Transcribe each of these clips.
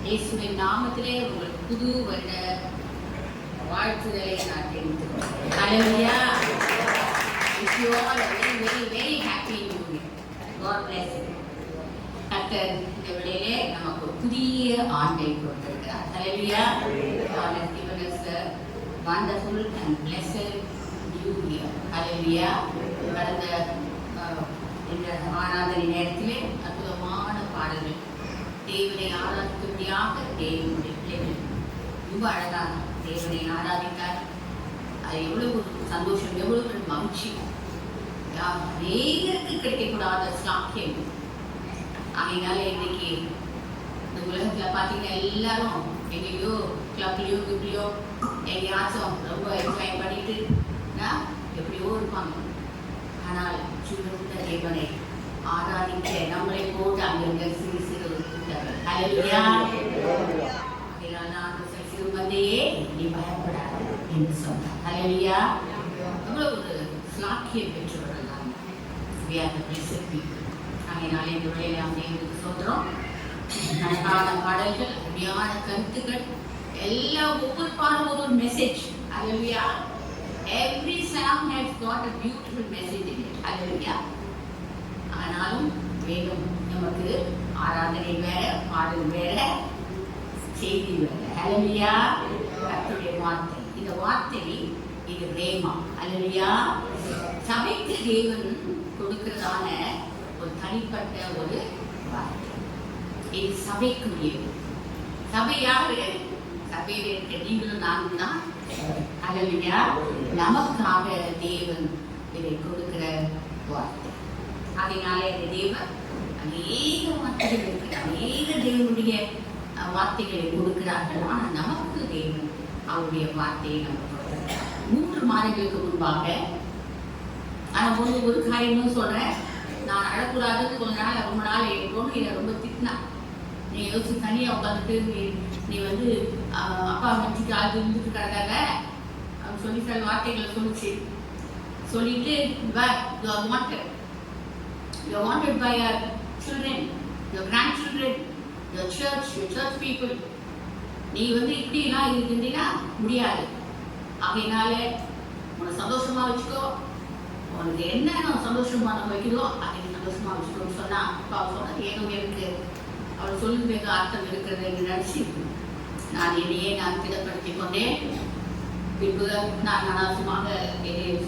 இயேசுவின் நாமத்திலே உங்களுக்கு புது வருட வாழ்த்துதலை நான் தெரிவித்துக்கிறேன். ஹல்லேலூயா. Wish you all a very, very, very happy new year. God bless you. கர்த்தர் இந்த வேளையிலே நமக்கு ஒரு புதிய ஆண்டை கொடுத்திருக்கிறார். ஹல்லேலூயா. God has given us a wonderful and blessed new year. ஹல்லேலூயா. கடந்த இந்த ஆராதனை நேரத்திலே அற்புதமான பாடல்கள் தேவனை ஆராதிக்கும்படியாக தேவனுடைய பிள்ளைகள் ரொம்ப அழகாக தேவனை ஆராதித்தார். அது எவ்வளவு சந்தோஷம், எவ்வளவு மகிழ்ச்சி, அநேகருக்கு கிடைக்கக்கூடாத சாக்கியம். அதனால இன்னைக்கு இந்த உலகத்தில் பார்த்தீங்கன்னா எல்லாரும் எங்கேயோ கிளப்லையோ கிப்லையோ எங்கேயாச்சும் ரொம்ப என்ஜாய் பண்ணிட்டு எப்படியோ இருப்பாங்க. ஆனால் சுருந்த தேவனை ஆராதிக்க நம்மளை போட்டு அங்கிருந்த சிறு சிறு ஹல்லேலூயா. சிறு மந்தையே நீ பயப்படாது என்று சொன்னார். ஹல்லேலூயா. எவ்வளவு ஒரு சாக்கியம் பெற்றவர்கள் தான். அதனால இந்த வேலையில அவங்க சொல்றோம். அழகான பாடல்கள், அருமையான கருத்துக்கள் எல்லாம் ஒவ்வொரு பாடம் ஒரு message. Hallelujah. Every song has got a beautiful message in it. Hallelujah. ஆனாலும் வேணும் நமக்கு ஆராதனை வேற, பாடல் வேற, செய்தி வேற. ஹல்லேலூயா. கர்த்தருடைய வார்த்தை, இந்த வார்த்தை இது ரேமா. ஹல்லேலூயா. சபைக்கு தேவன் கொடுக்கிறதான ஒரு தனிப்பட்ட ஒரு வார்த்தை. இது சபைக்குரியது. சபை யாரு? சபையில் இருக்க நீங்களும் நானும் தான். ஹல்லேலூயா. நமக்காக தேவன் இதை கொடுக்கிற வார்த்தை. அதனால இந்த தேவன் அநேக வார்த்தைகள் இருக்கிற, அநேக தேவனுடைய வார்த்தைகளை கொடுக்கிறார்கள். ஆனால் நமக்கு தேவன் அவருடைய வார்த்தையை நமக்கு கொடுக்கிறார். 3 மாதங்களுக்கு முன்பாக நான் ஒரு காரியமும் சொல்றேன். நான் அழக்கூடாதுன்னு கொஞ்ச நாள் ரொம்ப நாள் என் பொண்ணு என்னை ரொம்ப திட்டினா. நீ யோசிச்சு தனியாக உட்காந்துட்டு நீ வந்து அப்பா அம்மாச்சிக்கு ஆள் இருந்துட்டு கிடக்காத அப்படின்னு சொல்லி சில வார்த்தைகளை சொல்லிச்சு. சொல்லிட்டு you're wanted by your children, your grandchildren, your church people. நீ வந்து இப்படிலாம் இருக்கின்றீங்கன்னா முடியாது. அதனால உன்னை சந்தோஷமா வச்சுக்கோ. உனக்கு என்ன சந்தோஷமா நம்ம வைக்கிறோ அதை சந்தோஷமா வச்சுக்கோன்னு சொன்னா அப்பா சொன்ன ஏதோ எனக்கு அவள் சொல்லுங்க அர்த்தம் இருக்கிறது என்று நினைச்சு நான் என்னையே நான் திடப்படுத்தி கொண்டேன். பின்பு நான் சும்மாக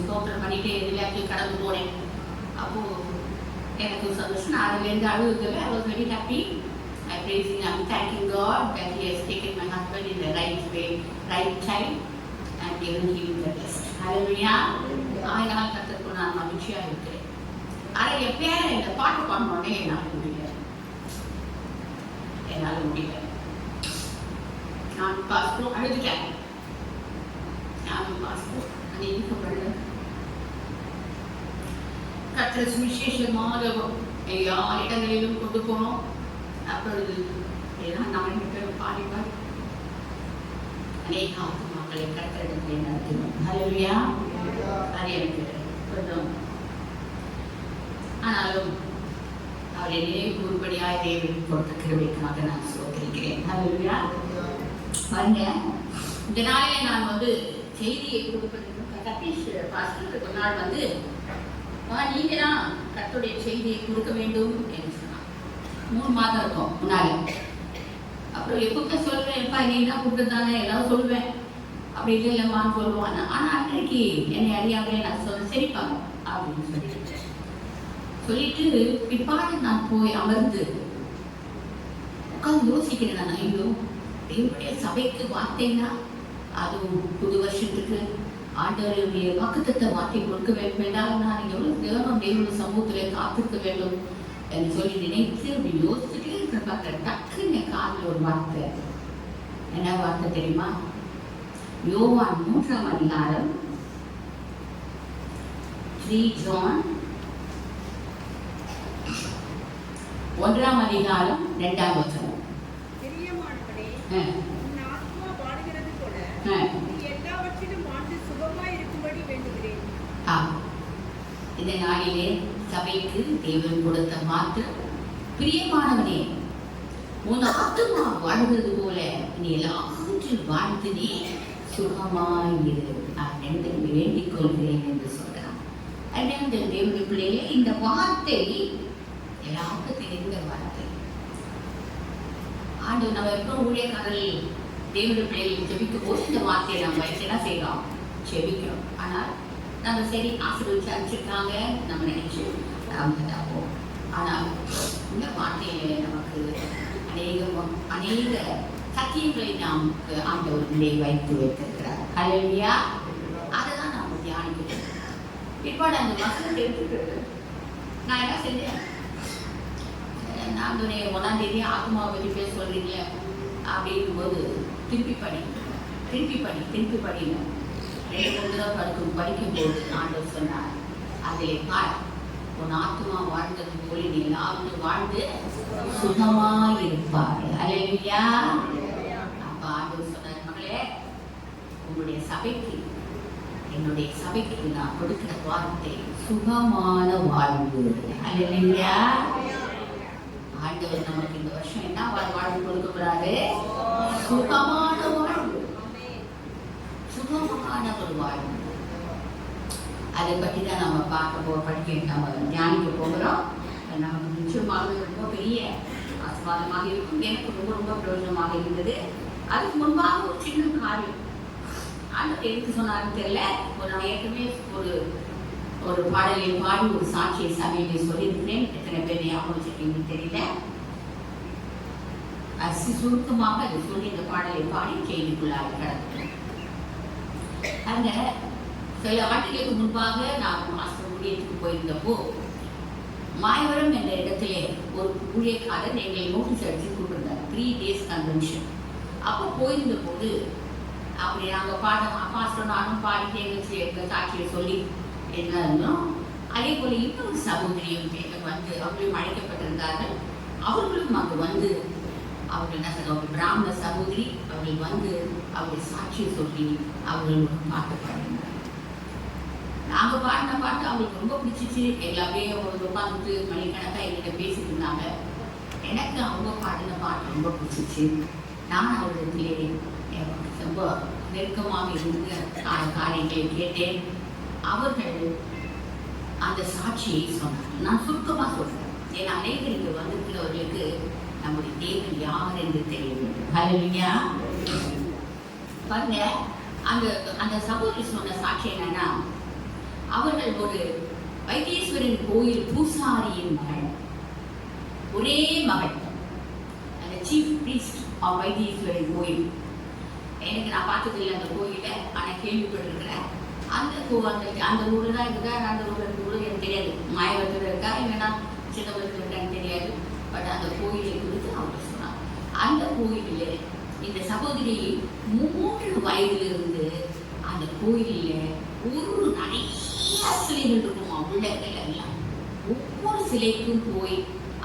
ஸ்தோத்திரம் பண்ணிட்டு எல்லாத்தையும் கடந்து போனேன். அப்போ எனக்கு சந்தோஷம். நான் அதுலேருந்து அழுகுதில்லை. I was very happy. I'm praising, I'm thanking God that He has taken my husband in the right way, right time, and given him the best. Hallelujah. அதனால் கற்றுக்கு நான் மகிழ்ச்சியாக இருக்கிறேன். அதை எப்பயாவது இந்த பாட்டு பாடணுன்னே என்னால் முடியல. நான் பாஸ்போர்ட் அழுதுட்டேன். நானும் பாஸ்போர்ட் அநேகப்படல. கர்த்தர் சுவிசேஷமாக எல்லா இடங்களிலும் கொண்டு போனோம். அப்பொழுது நான் பாடி அநேக ஆத்துமாக்களை கர்த்தரிடத்தை நடத்தினோம். ஹல்லேலூயா. அது எனக்கு கொஞ்சம் ஆனாலும் அவர் என்னையே கூறுபடியாய் தேவன் கொடுத்த கிருபைக்காக நான் ஸ்தோத்திரிக்கிறேன். ஹல்லேலூயா. பாருங்க, இந்த நாளிலே நான் வந்து செய்தியை கொடுப்பதற்கு சதீஷ் பாஸ்டர் ஒரு நாள் வந்து நீங்க தான் கர்த்தருடைய செய்தியை கொடுக்க வேண்டும் என்று சொன்னான். 3 மாதம் இருக்கும் முன்னால. அப்புறம் எப்பவுமே சொல்லுவேன், எப்பா நீ தான் கொடுக்குறதானே எல்லாம் சொல்லுவேன். அப்படி இல்லைம்மான்னு சொல்லுவான். ஆனால் அன்றைக்கு என்னை அறியாமலே நான் சரிப்பாங்க அப்படின்னு சொல்லிட்டு பிற்பாடு நான் போய் அமர்ந்து உட்காந்து யோசிக்கிறேன். நான் ஐயோ தேவனுடைய சபைக்கு வார்த்தைன்னா அதுவும் புது வருஷத்துக்கு ஆண்டவருடைய வாக்குத்தத்த வார்த்தை கொடுக்க வேண்டும் என்றால் நான் எவ்வளவு தேவனும் தேவனுடைய சமூகத்திலே காத்திருக்க வேண்டும் என்று சொல்லி நினைத்து அப்படி யோசிச்சுட்டே இருக்கிற பார்க்க டக்குன்னு என் காதில் ஒரு வார்த்தை. என்ன வார்த்தை தெரியுமா? யோவான் 3ஆம் அதிகாரம் 3 John 1ஆம் அதிகாரம் 2ஆம் வசனம். இந்த நாளிலே சபைக்கு தேவன் கொடுத்த மாத்திரம் பிரியமானவனே உன் ஆத்மா வாழ்வது போல நீ எல்லாவற்றில் வாழ்ந்து நீ சுகமாயிரு, நான் என்று வேண்டிக் கொள்கிறேன் என்று சொல்றான். அந்த தேவனுடைய பிள்ளைகளே, இந்த வார்த்தை எல்லாருக்கும் தெரிந்த வார்த்தை. ஆண்டு நம்ம எப்போ ஊழியக்காரர்கள் தேவனுடைய பிள்ளைகளை ஜெபிக்கும் போது இந்த வார்த்தையை நம்ம என்ன செய்யலாம், ஜெபிக்கிறோம். ஆனால் நம்ம சரி ஆசீர்வதிச்சு அனுப்பிச்சிருக்காங்க நம்ம நினைச்சு போவோம். ஆனால் இந்த வார்த்தையில நமக்கு அநேக சத்தியங்களை நமக்கு ஆண்டவர் நிலை வைத்து வைத்திருக்கிறார். ஹல்லேலூயா. அதை தான் நாம் தியானிக்கிறோம். பிற்பாடு அந்த வசனத்தை எடுத்துக்கிறது நான் என்ன செஞ்சேன், நான் 1ஆம் தேதி ஆத்மாவை பற்றி பேச சொல்றீங்க அப்படிங்கும் போது திருப்பி படிங்க 2 தடவை படிக்கும்போது ஆண்டவர் சொன்னார், அதிலே பார், உன் ஆத்மா வாழ்ந்தது போல நீ எல்லாரும் வாழ்ந்து சுகமாயிருப்பார். ஹல்லேலூயா. அப்ப ஆண்டவர் சொன்னார், மகளே, உங்களுடைய சபைக்கு, என்னுடைய சபைக்கு நான் கொடுக்கிற வார்த்தை சுகமான வாழ்வு. ஹல்லேலூயா. ஆண்டவர் நமக்கு இந்த வருஷம் என்ன வாழ்வு கொடுக்கப்படுறாரு? சுகமான வாழ்வு, சுகமான ஒரு வாழ்வு. அதை பற்றி தான் நம்ம நம்ம தியானிக்க போகிறோம். நமக்கு நிச்சயமாக ரொம்ப பெரிய ஆசீர்வாதமாக இருக்கும். எனக்கு ரொம்ப ரொம்ப பிரயோஜனமாக இருந்தது. அதுக்கு முன்பாக ஒரு சின்ன காரியம் ஆண்டவர் எதுக்கு சொன்னாருன்னு தெரியல. நான் ஏற்கனவே ஒரு பாடலை பாடி ஒரு சாட்சியை சபையிலே சொல்லியிருக்கிறேன். எத்தனை பேர் ஞாபகம் வச்சிருக்கீங்கன்னு தெரியல. சுருக்கமாக அதை சொல்லி இந்த பாடலை பாடி செய்திக்குள்ளாக கிடக்கிறேன். அந்த சில ஆண்டுகளுக்கு முன்பாக நான் மாஸ்டர் ஊழியத்துக்கு போயிருந்தப்போ மாயவரம் என்ற இடத்திலே ஒரு ஊழியக்காரர் எங்களை நோட்டீஸ் அடிச்சு கூப்பிட்டுருந்தார். 3 days கன்வென்ஷன். அப்போ போயிருந்த போது அப்படி நாங்கள் பாஸ்டர் நானும் பாடிட்டு எங்கள் சாட்சியை சொல்லி என்ன இருந்தோம். அதே போல இன்னொரு சகோதரியும் எங்களுக்கு வந்து அவர்களும் அழைக்கப்பட்டிருந்தார்கள். அவர்களும் அங்கு வந்து அவர்கள் என்ன சொல்றாங்க, பிராமண சகோதரி, அவர்கள் வந்து அவருடைய சாட்சியை சொல்லி அவர்கள் ஒரு பாட்டு பாடினார். நாங்கள் பாடின பாட்டு அவங்களுக்கு ரொம்ப பிடிச்சிச்சு. எல்லாமே உட்காந்துட்டு மணிக்கணக்காக எங்கிட்ட பேசிட்டு இருந்தாங்க. எனக்கு அவங்க பாடின பாட்டு ரொம்ப பிடிச்சிச்சு. நான் அவர்களிடத்திலே ரொம்ப நெருக்கமாக இருந்து காரியங்களை கேட்டேன். அவர்கள் அந்த சாட்சியை சொன்னார்கள். நான் சுருக்கமாக சொல்றேன், ஏன்னா அநேகர் இங்கே வந்திருக்கிறவர்களுக்கு நம்முடைய தேவன் யார் என்று தெரிய வேண்டும். ஹல்லேலூயா. பாருங்க, அந்த சகோதரி சொன்ன சாட்சி என்னன்னா, அவர்கள் ஒரு வைத்தீஸ்வரன் கோயில் பூசாரியின் மகள், ஒரே மகள், அந்த சீஃப் பிரீஸ்ட் ஆஃப் வைத்தீஸ்வரன் கோயில். எனக்கு நான் பார்த்ததில்லை அந்த கோயில, ஆனால் கேள்விப்பட்டிருக்கிறேன். அந்த ஊரில் தான் இருக்கா, அந்த ஊரில் எனக்கு தெரியாது. மாயவரத்தில் இருக்கா இல்லைன்னா சிதம்பரத்தில் இருக்கான்னு தெரியாது. பட் அந்த கோயிலை குறித்து அவங்க சொன்னாங்க. அந்த கோயிலில் இந்த சகோதரி 3 வயதிலிருந்து அந்த கோயிலில் நிறைய சிலைகள் இருக்குமா, உள்ளங்கள் எல்லாம். ஒவ்வொரு சிலைக்கும் போய்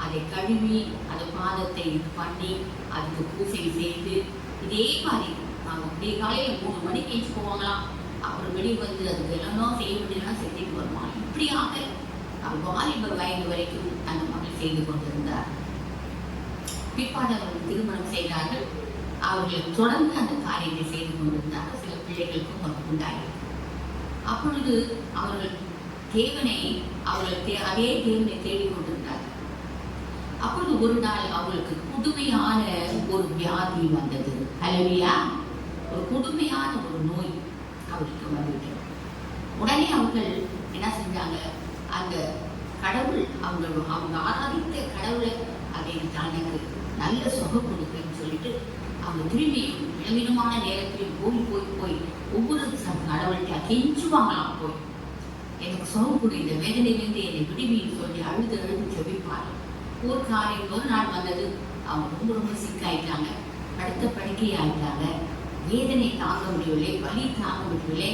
அதை கழுவி அதை பாதத்தை பண்ணி அதுக்கு பூசை செய்து, இதே மாதிரி நாங்கள் அப்படியே காலையில் 3 மணிக்கு எழுச்சி போவாங்களாம். அப்புறம் வெளியே வந்து அதுக்கு எல்லாம் செய்ய வேண்டியதெல்லாம் செஞ்சுட்டு வருவாங்க. இப்படியாக வாலிபர் வயது வரைக்கும் அந்த மகள் செய்து கொண்டிருந்தார். பிற்பாடு அவர்கள் திருமணம் செய்தார்கள். அவர்கள் தொடர்ந்து அந்த காரியத்தை செய்து கொண்டிருந்தார்கள். சில பிள்ளைகளுக்கும் அவர்கள் உண்டாயிருக்கு. அப்பொழுது அவர்கள் அதே தேவனை தேடிக்கொண்டிருந்தார்கள். அப்பொழுது ஒரு நாள் அவர்களுக்கு புதுமையான ஒரு வியாதி வந்தது. ஹல்லேலூயா. ஒரு புதுமையான ஒரு நோய் அவர்களுக்கு வந்துவிட்டது. உடனே அவர்கள் என்ன செஞ்சாங்க, அந்த கடவுள் அவங்க ஆராதித்த கடவுளை அதை தனக்கு நல்ல சுகம் கொடுக்குன்னு சொல்லிட்டு அவங்க திரும்பி விலங்கினமான நேரத்திலும் போய் ஒவ்வொரு கடவுள்கிட்ட கெஞ்சுவாங்களாம். போய் எனக்கு சுகம் கொடு, இந்த வேதனையிலிருந்து என்னை விடுவின்னு சொல்லி அழுது ஜெபிப்பார். ஒரு காரியம் ஒரு நாள் வந்தது. அவங்க ரொம்ப ரொம்ப சிக்காயிட்டாங்க, படுத்த படுக்கை ஆயிட்டாங்க. வேதனை தாங்க முடியவில்லை, வலி தாங்க முடியவில்லை.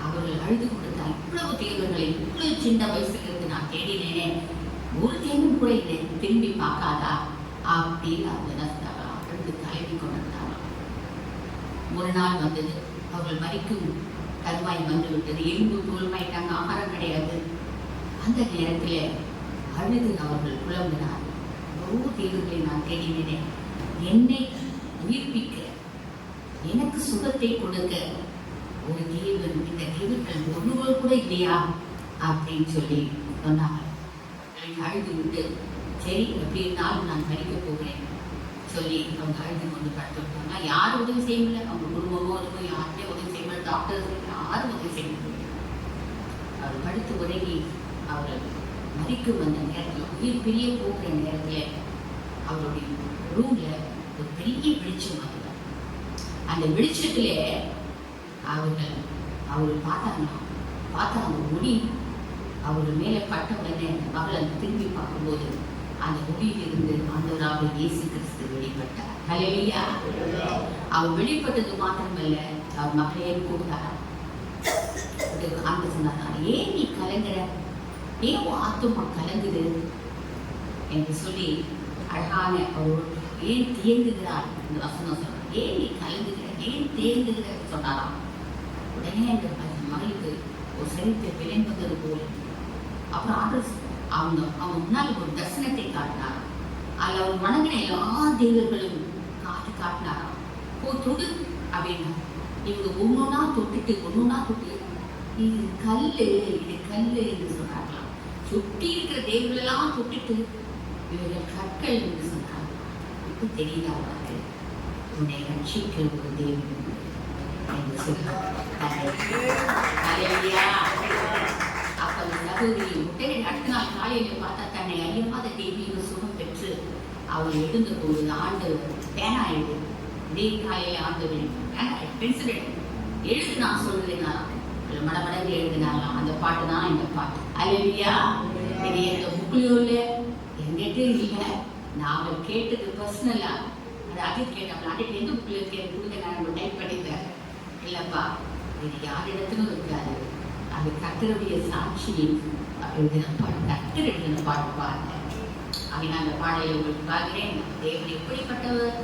அவர்கள் அழுது கொடுத்தார். இவ்வளவு தேவர்களை இவ்வளவு சின்ன வயசுல இருந்து நான் தேடினேனே, ஒரு தேவன் கூட இதை திரும்பி பார்க்காதா அப்படின்னு அவங்க அழுது கலவி கொண்டிருந்தாங்க. ஒரு நாள் வந்தது, அவர்கள் மறிக்கும் தருவாய் வந்து விட்டது. எலும்பு தோல்மாயிட்டாங்க, ஆகாரம் கிடையாது. அந்த நேரத்தில் அழுது அவர்கள் புலம்பினார். எவ்வளோ தேவர்களை நான் தேடினேனே, என்னை உயிர்ப்பிக்க, எனக்கு சுகத்தை கொடுக்க ஒரு தேவன், இந்த தேவர்கள் ஒருவர் கூட இல்லையா அப்படின்னு சொல்லி சொன்னாங்க. அழுது விட்டு, சரி எப்படி இருந்தாலும் நான் மறிக்க போகிறேன் சொல்லி அவங்க அழுது கொண்டு படுத்துருக்காங்க. யாரும் உதவி செய்யல, அவங்க குடும்பமும் இருக்கும், யாருமே உதவி செய்யல, டாக்டர்ஸ் யாரும் உதவி செய்யல. அவர் படுத்து உறங்கி அவர் மறிக்கும் வந்த நேரத்தில், உயிர் பிரிய போகிற நேரத்தில் அவருடைய ரூம்ல ஒரு பெரிய வெளிச்சம் வந்தது. அந்த வெளிச்சத்திலே அவர் பார்த்தா அந்த முடி அவர் மேலே பட்ட உடனே அந்த மகளை திரும்பி பார்க்கும்போது அந்த முடியிலிருந்து ஆண்டவராக இயேசு கிறிஸ்து வெளிப்பட்டார். ஹல்லேலூயா. அவர் வெளிப்பட்டது மாத்திரமல்ல, அவர் மகளே கூப்பிட்டார். ஆண்டு சொன்னார், ஏன் நீ கலங்குற, ஏன் ஆத்துமா கலங்குது என்று சொல்லி அழகான அவர் ஏன் தேங்குகிறார் என்று வசனம் சொன்னார். ஏன் நீ கலங்குகிற, ஏன் தேங்குகிற சொன்னாராம். உடனே அந்த மகளுக்கு ஒரு சரித்தை விளைந்தது போல. அப்புறம் அவங்க முன்னால் ஒரு தரிசனத்தை காட்டினார். அதில் அவர் வணங்கின எல்லா தேவர்களும் காட்டினாராம். தொடு அப்படின்னா இவங்க ஒன்னொன்னா தொட்டு இது கல்லு என்று சொன்னார்களாம். சுட்டி இருக்கிற தேவர்களெல்லாம் தொட்டுட்டு இவர்கள் கற்கள் என்று சொன்னாங்க. இப்போ தெரியல அவருக்கு உன்னை ரட்சிக்கிற ஒரு தேவன் என்று சொன்னார். அப்ப அந்த சகோதரி முட்டையை அடுத்த நாள் காலையில பார்த்தா தன்னை அறியாத தெய்வீக சுகம் பெற்று அவர் எழுந்த போது ஆண்டவர் பேனா எழுது, இதே காலையில ஆண்டவர் பென்சில் எழுது நான் சொல்றேன்னா மடமடங்கு எழுதினாலாம். அந்த பாட்டு தான் இந்த பாட்டு. அல்லேலூயா. இது எங்க புக்லயும் இல்லை, எங்கிட்ட இல்லை. நாங்கள் கேட்டது பர்சனலா, அது அஜித் கேட்டாங்க, அஜித் எந்த புக்ல கொடுங்க, நான் டைப் பண்ணித்தேன். இல்லப்பா, இது யாரிடத்திலும் இருக்காது, அது கர்த்தருடைய சாட்சியில் எழுதின பாட்டு, கர்த்தர் எழுதின பாட்டு பாருங்க. நான் அந்த பாடலை உங்களுக்கு பார்க்கிறேன். தேவன் எப்படிப்பட்டவர்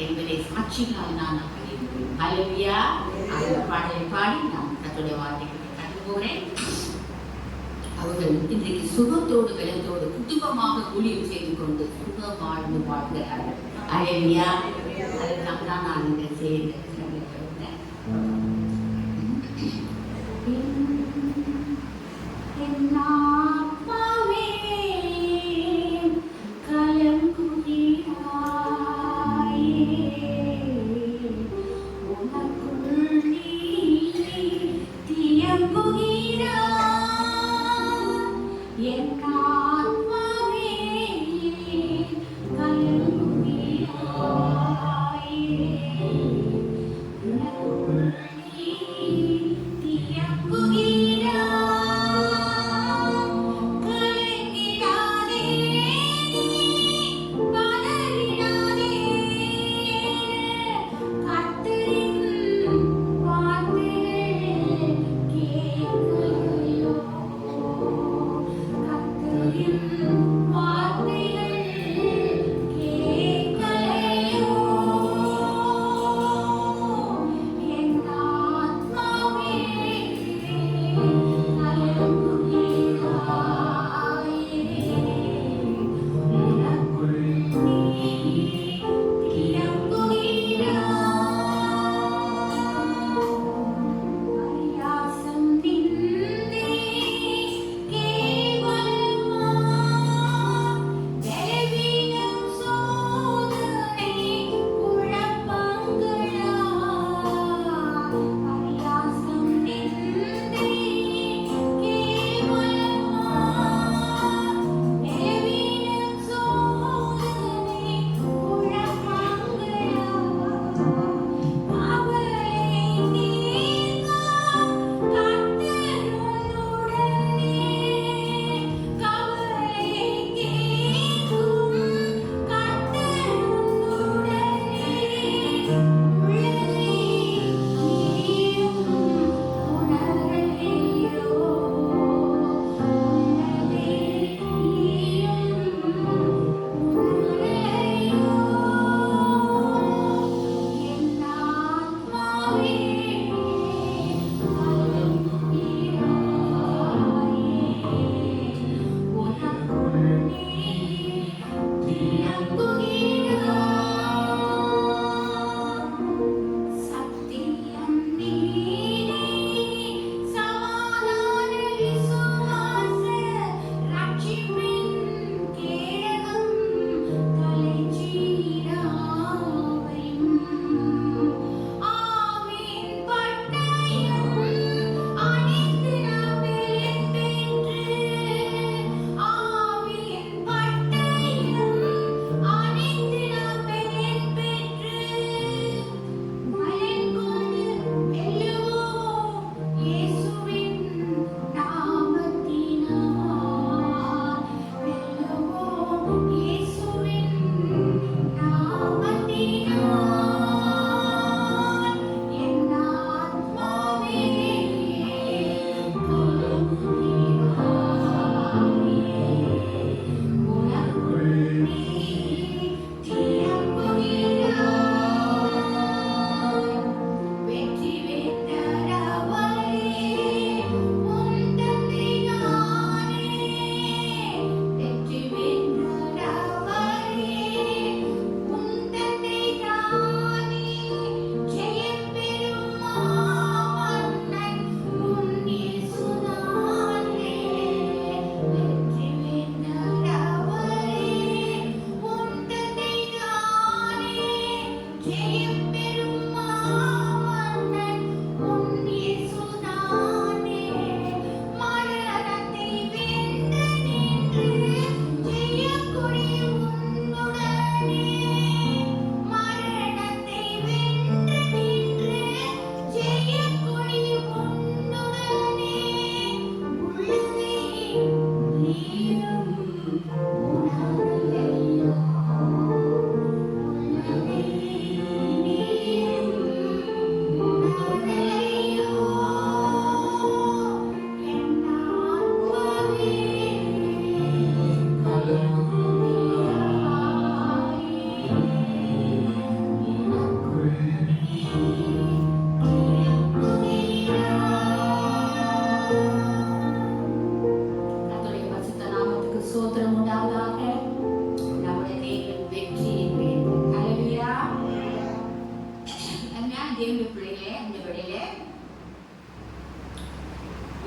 என்பதை சாட்சிகளால் நான் அறிகிறேன். அல்லேலூயா. அந்த பாடலை பாடி நான் கர்த்தருடைய வார்த்தைகளை கடந்து போகிறேன். அவர்கள் இன்றைக்கு சுகத்தோடு வெள்ளத்தோடு குடும்பமாக ஊழியம் செய்து கொண்டு சுக வாழ்ந்து வாழ்கிறார்கள். அல்லேலூயா. அதுக்காக தான் நான் இந்த செய்தி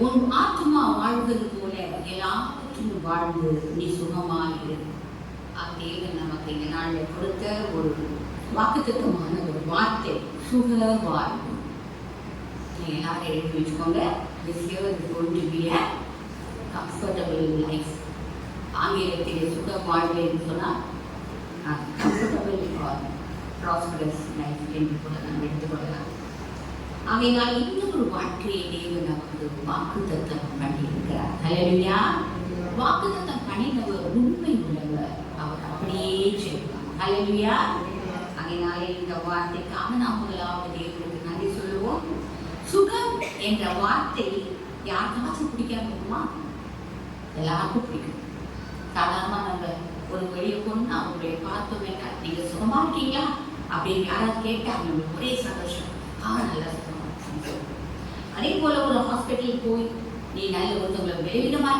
உன் ஆத்மா வாழ்வது போல எல்லாவற்றிலும் வாழ்ந்து நீ சுகமாயிரு. தேவன் நமக்கு இந்த நாளில் கொடுத்த ஒரு வாக்குத்தத்தமான ஒரு வார்த்தை, சுக வாழ்வு. நீங்க எல்லாரும் எழுதி வச்சுக்கோங்க. This year is going to be a comfortable life. ஆங்கிலத்திலே சுக வாழ்வு என்று சொன்னால் comfortable or prosperous life என்று கூட நாம் எடுத்துக்கொள்ளலாம். ஆகையினால் இன்னொரு வாழ்க்கையை தேவன் நமக்கு வாக்குத்தத்தம் பண்ணியிருக்கிறார். ஹல்லேலூயா. வாக்குத்தத்தம் பண்ணினவர் உண்மை உள்ளவர், அவர் அப்படியே செய்வார். ஹல்லேலூயா. ஆகையினாலே இந்த வார்த்தைக்காக நாம் முதலாவது தேவனுக்கு நன்றி சொல்லுவோம். சுகம் என்ற வார்த்தை யாருக்காச்சும் பிடிக்காம இருக்குமா? எல்லாருக்கும் பிடிக்கும். சாதாரணமா நம்ம ஒரு வெளியே போனா அவங்களை பார்த்தோமே, நீங்க சுகமா இருக்கீங்களா அப்படின்னு யாராவது கேட்டாங்க, நம்மளுக்கு ஒரே சந்தோஷம். நல்லா சுகமா. அதே போல ஒரு ஹாஸ்பிட்டல் போய் நீ நல்ல ஒருத்தவங்களை வெளிவிடமா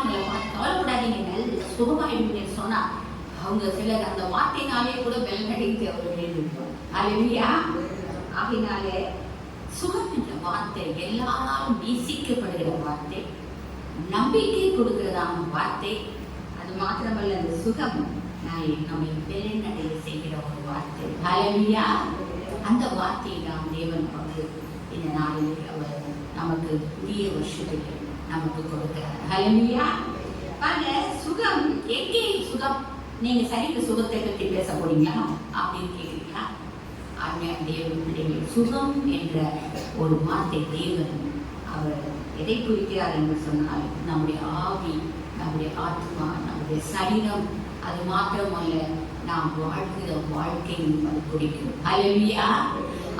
கவலைப்படாதீங்க, நல்ல சுகமாயிடுவீங்கன்னு சொன்னா அவங்க சிலர் அந்த வார்த்தையினாலே கூட வெள்ளடைந்து அவர்கள் எழுதிருப்பாங்க. அல்லேலூயா. ஆகையினாலே சுகம் என்ற வார்த்தை எல்லாராலும் நேசிக்கப்படுகிற வார்த்தை, நம்பிக்கை கொடுக்கிறதான வார்த்தை. அது மாத்திரமல்ல, அந்த சுகம் நம்மை பெருநடைய செய்கிற ஒரு வார்த்தை. அல்லேலூயா. அந்த வார்த்தையை நாம் தேவன் நமக்கு இந்த நாளில் அவர் நமக்கு புதிய வருஷத்துக்கு நமக்கு கொடுக்கிறார். அல்லேலூயா. பாருங்க, சுகம் எங்கே சுகம்? நீங்க சரிக்கு சுகத்தை பற்றி பேச போறீங்களா அப்படின்னு கேட்குறீங்களா? தேவன் சுகம் என்ற ஒரு வார்த்தை தேவன் அவர் எதை குறிக்கிறார் என்று சொன்னால், நம்முடைய ஆவி, நம்முடைய ஆத்மா, நம்முடைய சரீரம், அது மாத்திரமல்ல நாம் வாழ்கிற வாழ்க்கையும் அது குறிக்கும். அல்லேலூயா.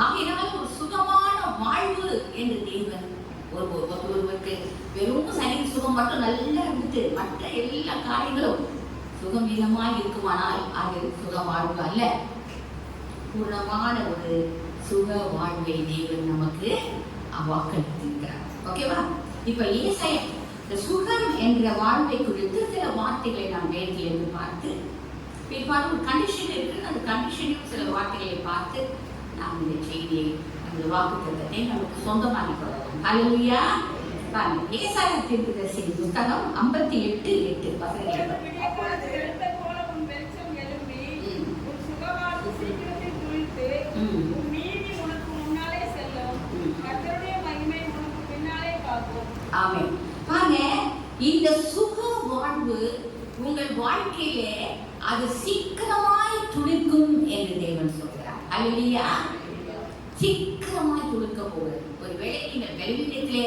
ஆகையினால் ஒரு சுகமான வாழ்வு என்று தேவன் ஒருவருக்கு வெறும் சரீர சுகம் மட்டும் நல்லா இருந்துட்டு மற்ற எல்லா காரியங்களும் சுகமீனமாய் இருக்குமானால் அது சுக வாழ்வு அல்ல. பூர்ணமான ஒரு சுக வாழ்வை தேவன் நமக்கு வாக்களித்திருக்கிறார். ஓகேவா? இப்ப ஏசாயா இந்த சுகம் என்ற வாழ்வை குறித்து சில வார்த்தைகளை நாம் வேதத்திலிருந்து பார்த்து, பிற்பாடு ஒரு கண்டிஷன் இருக்கு, அந்த கண்டிஷனையும் சில வார்த்தைகளை பார்த்து நாம் இந்த செய்தியை, அந்த வாக்குத்தத்தத்தை நமக்கு சொந்தமாக்கிக் கொள்ளலாம். அல்லேலூயா. பாருங்க, ஏசாயா தீர்க்கதரிசியின் புத்தகம் 58:8 வசனங்கள். ஆமென். பாருங்க, இந்த சுக வாழ்வு உங்கள் வாழ்க்கையிலே அது சீக்கிரமாய் துளிர்க்கும் என்று தேவன் சொல்கிறார். அல்லேலூயா. சீக்கிரமாய் துளிர்க்க போகுது. ஒருவேளை நீங்கள் பலவீனத்திலே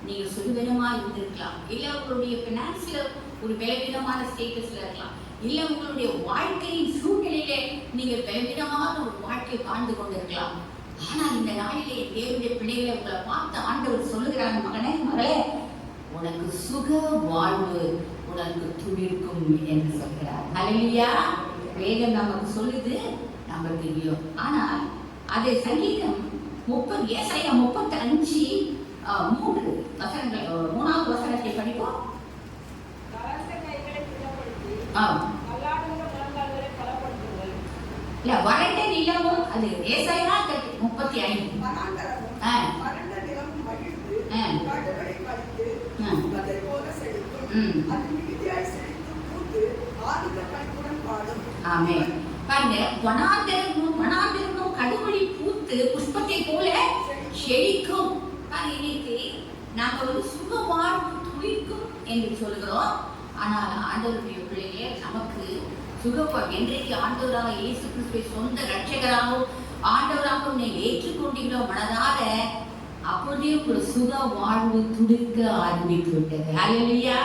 நீங்க சுகவீனமா இருந்திருக்கலாம், இல்ல உங்களுடைய பினான்ஸ்ல ஒரு பலவீனமான ஸ்டேட்டஸ்ல இருக்கலாம், இல்ல உங்களுடைய வாழ்க்கையின் சூழ்நிலையிலே நீங்க பலவீனமான ஒரு வாழ்க்கையை வாழ்ந்து கொண்டிருக்கலாம். ஆனால் இந்த நாளிலே தேவனுடைய பிள்ளைகளை உங்களை பார்த்து ஆண்டவர் சொல்லுகிறாங்க, மகனே மகளே, உனக்கு சுக வாழ்வு உனக்கு துளிர்க்கும் என்று சொல்கிறார். அல்லேலூயா. வேதம் நமக்கு சொல்லுது, நம்ம தெரியும். ஆனால் அதே சங்கீதம் 30 ஏசாயா 35:3 வசனங்கள், 3வது வசனத்தை படிப்போம். இல்ல, வறண்ட நிலமும், அது ஏசாயா 35. ஆமென். பாருங்க, வனாந்திரமும் கடுமையான நாங்க சுக வாழ்வு துடிக்கும் என்று சொல்கிறோம். ஆனால் ஆண்டவருடைய பிள்ளைகளே, நமக்கு சுகப்பம் என்றைக்கு ஆண்டவராக இயேசு கிறிஸ்துவை சொந்த ரட்சகராகவும் ஆண்டவராகவும் நீ ஏற்றுக்கொண்டீங்களோ மனதார, அப்பொழுதே ஒரு சுக வாழ்வு துடிக்க ஆரம்பித்து விட்டது. அல்லேலூயா.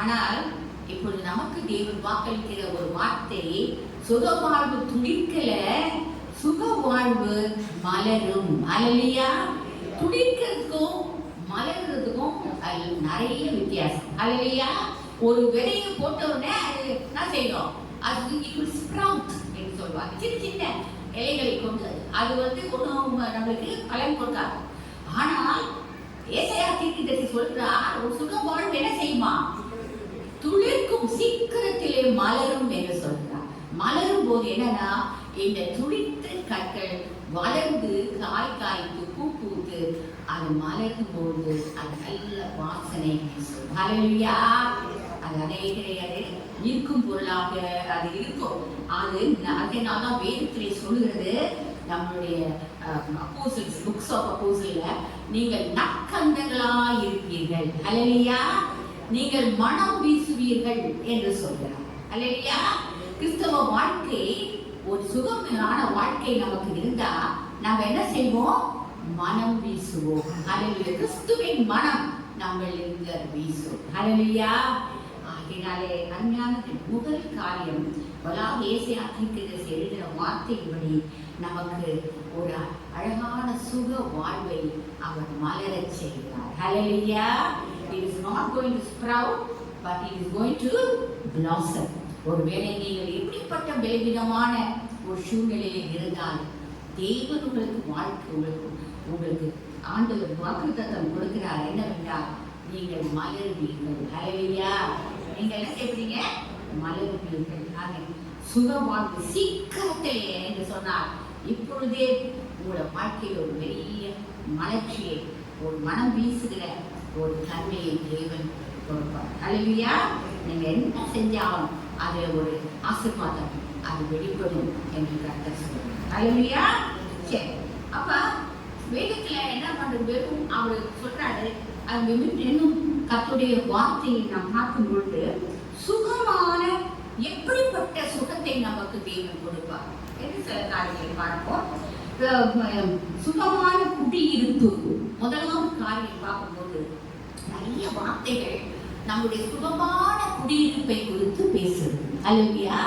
ஆனால் இப்பொழுது நமக்கு தேவன் வாக்களிக்கிற ஒரு வார்த்தை, சுக வாழ்வு துடிக்கல, சுக வாழ்வு மலரும். அல்லேலூயா. துடிக்கிறதுக்கும் மலர்றதுக்கும் நிறைய வித்தியாசம். அல்லேலூயா. ஒரு விதையை போட்ட உடனே அது என்ன செய்யும், அது ஸ்ப்ரவுட் என்று சொல்லுவாங்க. சின்ன சின்ன இலைகளை கொண்டு அது ஒன்றும் நம்மளுக்கு பலன் கொடுக்காது. ஆனால் ஏசாயா தீர்க்கதரிசி சொல்றார், ஒரு சுக வாழ்வு என்ன செய்யுமா, துளிர்க்கும், சீக்கிரத்திலே மலரும் என்று சொல்றார். மலரும் போது என்னன்னா, இந்த துளிர்த்த கற்கள் வளர்ந்து காய் காய்த்து பூ பூத்து அது மலரும் போது அது நல்ல வாசனை வீசும். ஹல்லேலூயா. அது கிடையாது, இருக்கும் பொருளாக அது இருக்கும். அதனால வேதத்திலே சொல்லுகிறது, நம்மளுடைய அப்போஸ்தலர்ஸ் புக்ஸ் ஆஃப் அப்போஸ்தலர்ல, நீங்கள் நற்கந்தங்களாய் இருப்பீர்கள். ஹல்லேலூயா. நீங்கள் மனம் வீசுவீர்கள் என்று சொல்கிறார். ஹல்லேலூயா. கிறிஸ்தவ வாழ்க்கை ஒரு சுகமான வாழ்க்கை நமக்கு இருந்தா நம்ம என்ன செய்வோம், மனம் வீசுவோம். ஹல்லேலூயா. கிறிஸ்துவின் மனம் நம்மளிருந்து வீசும். ஹல்லேலூயா. ஆகையினாலே அருமையான முதல் காரியம், ஏசாயா தீர்க்கதரிசி எழுதின வார்த்தையின்படி நமக்கு ஒரு அழகான சுக வாழ்வை அவர் மலரச் செய்கிறார். ஹல்லேலூயா. It is not going to sprout, but it is going to blossom. ஒருவேளை நீங்கள் எப்படிப்பட்ட பலவீனமான ஒரு சூழ்நிலையில் இருந்தால், தேவன் உங்களுக்கு வாழ்க்கை உங்களுக்கு ஆண்டவர் வாக்குத்தத்தம் கொடுக்கிறார் என்னவென்றால், நீங்கள் மலருவீர்கள். ஹல்லேலூயா. நீங்கள் என்ன செய்வீங்க, மலருவீர்கள். சுக வாழ்வு சீக்கிரத்திலே என்று சொன்னால், இப்பொழுதே உங்களோட வாழ்க்கையில் ஒரு பெரிய மலர்ச்சியை, ஒரு மனம் வீசுகிற ஒரு தன்மையை தேவன் கொடுப்பார். ஹல்லேலூயா. நீங்க என்ன செஞ்சாலும் அது ஒரு ஆசீர்வாதம், அது வெளிப்படும் என்று கர்த்தர் சொல்றார். ஹல்லேலூயா. சரி, அப்ப வேதத்துல என்ன பண்றது, அவர் சொல்றாரு, அது என்னும் கர்த்தருடைய வார்த்தையை நாம் பார்க்கும் பொழுது, சுகமான எப்படிப்பட்ட சுகத்தை நமக்கு தேவன் கொடுப்பார் என்று சில காரியங்களை பார்ப்போம். சுகமான குடியிருப்பு முதலாவது காரியம் பார்க்கும்போது, நிறைய வார்த்தைகள் நம்முடைய சுகமான குடியிருப்பை குறித்து பேசுறது. அல்லேலூயா.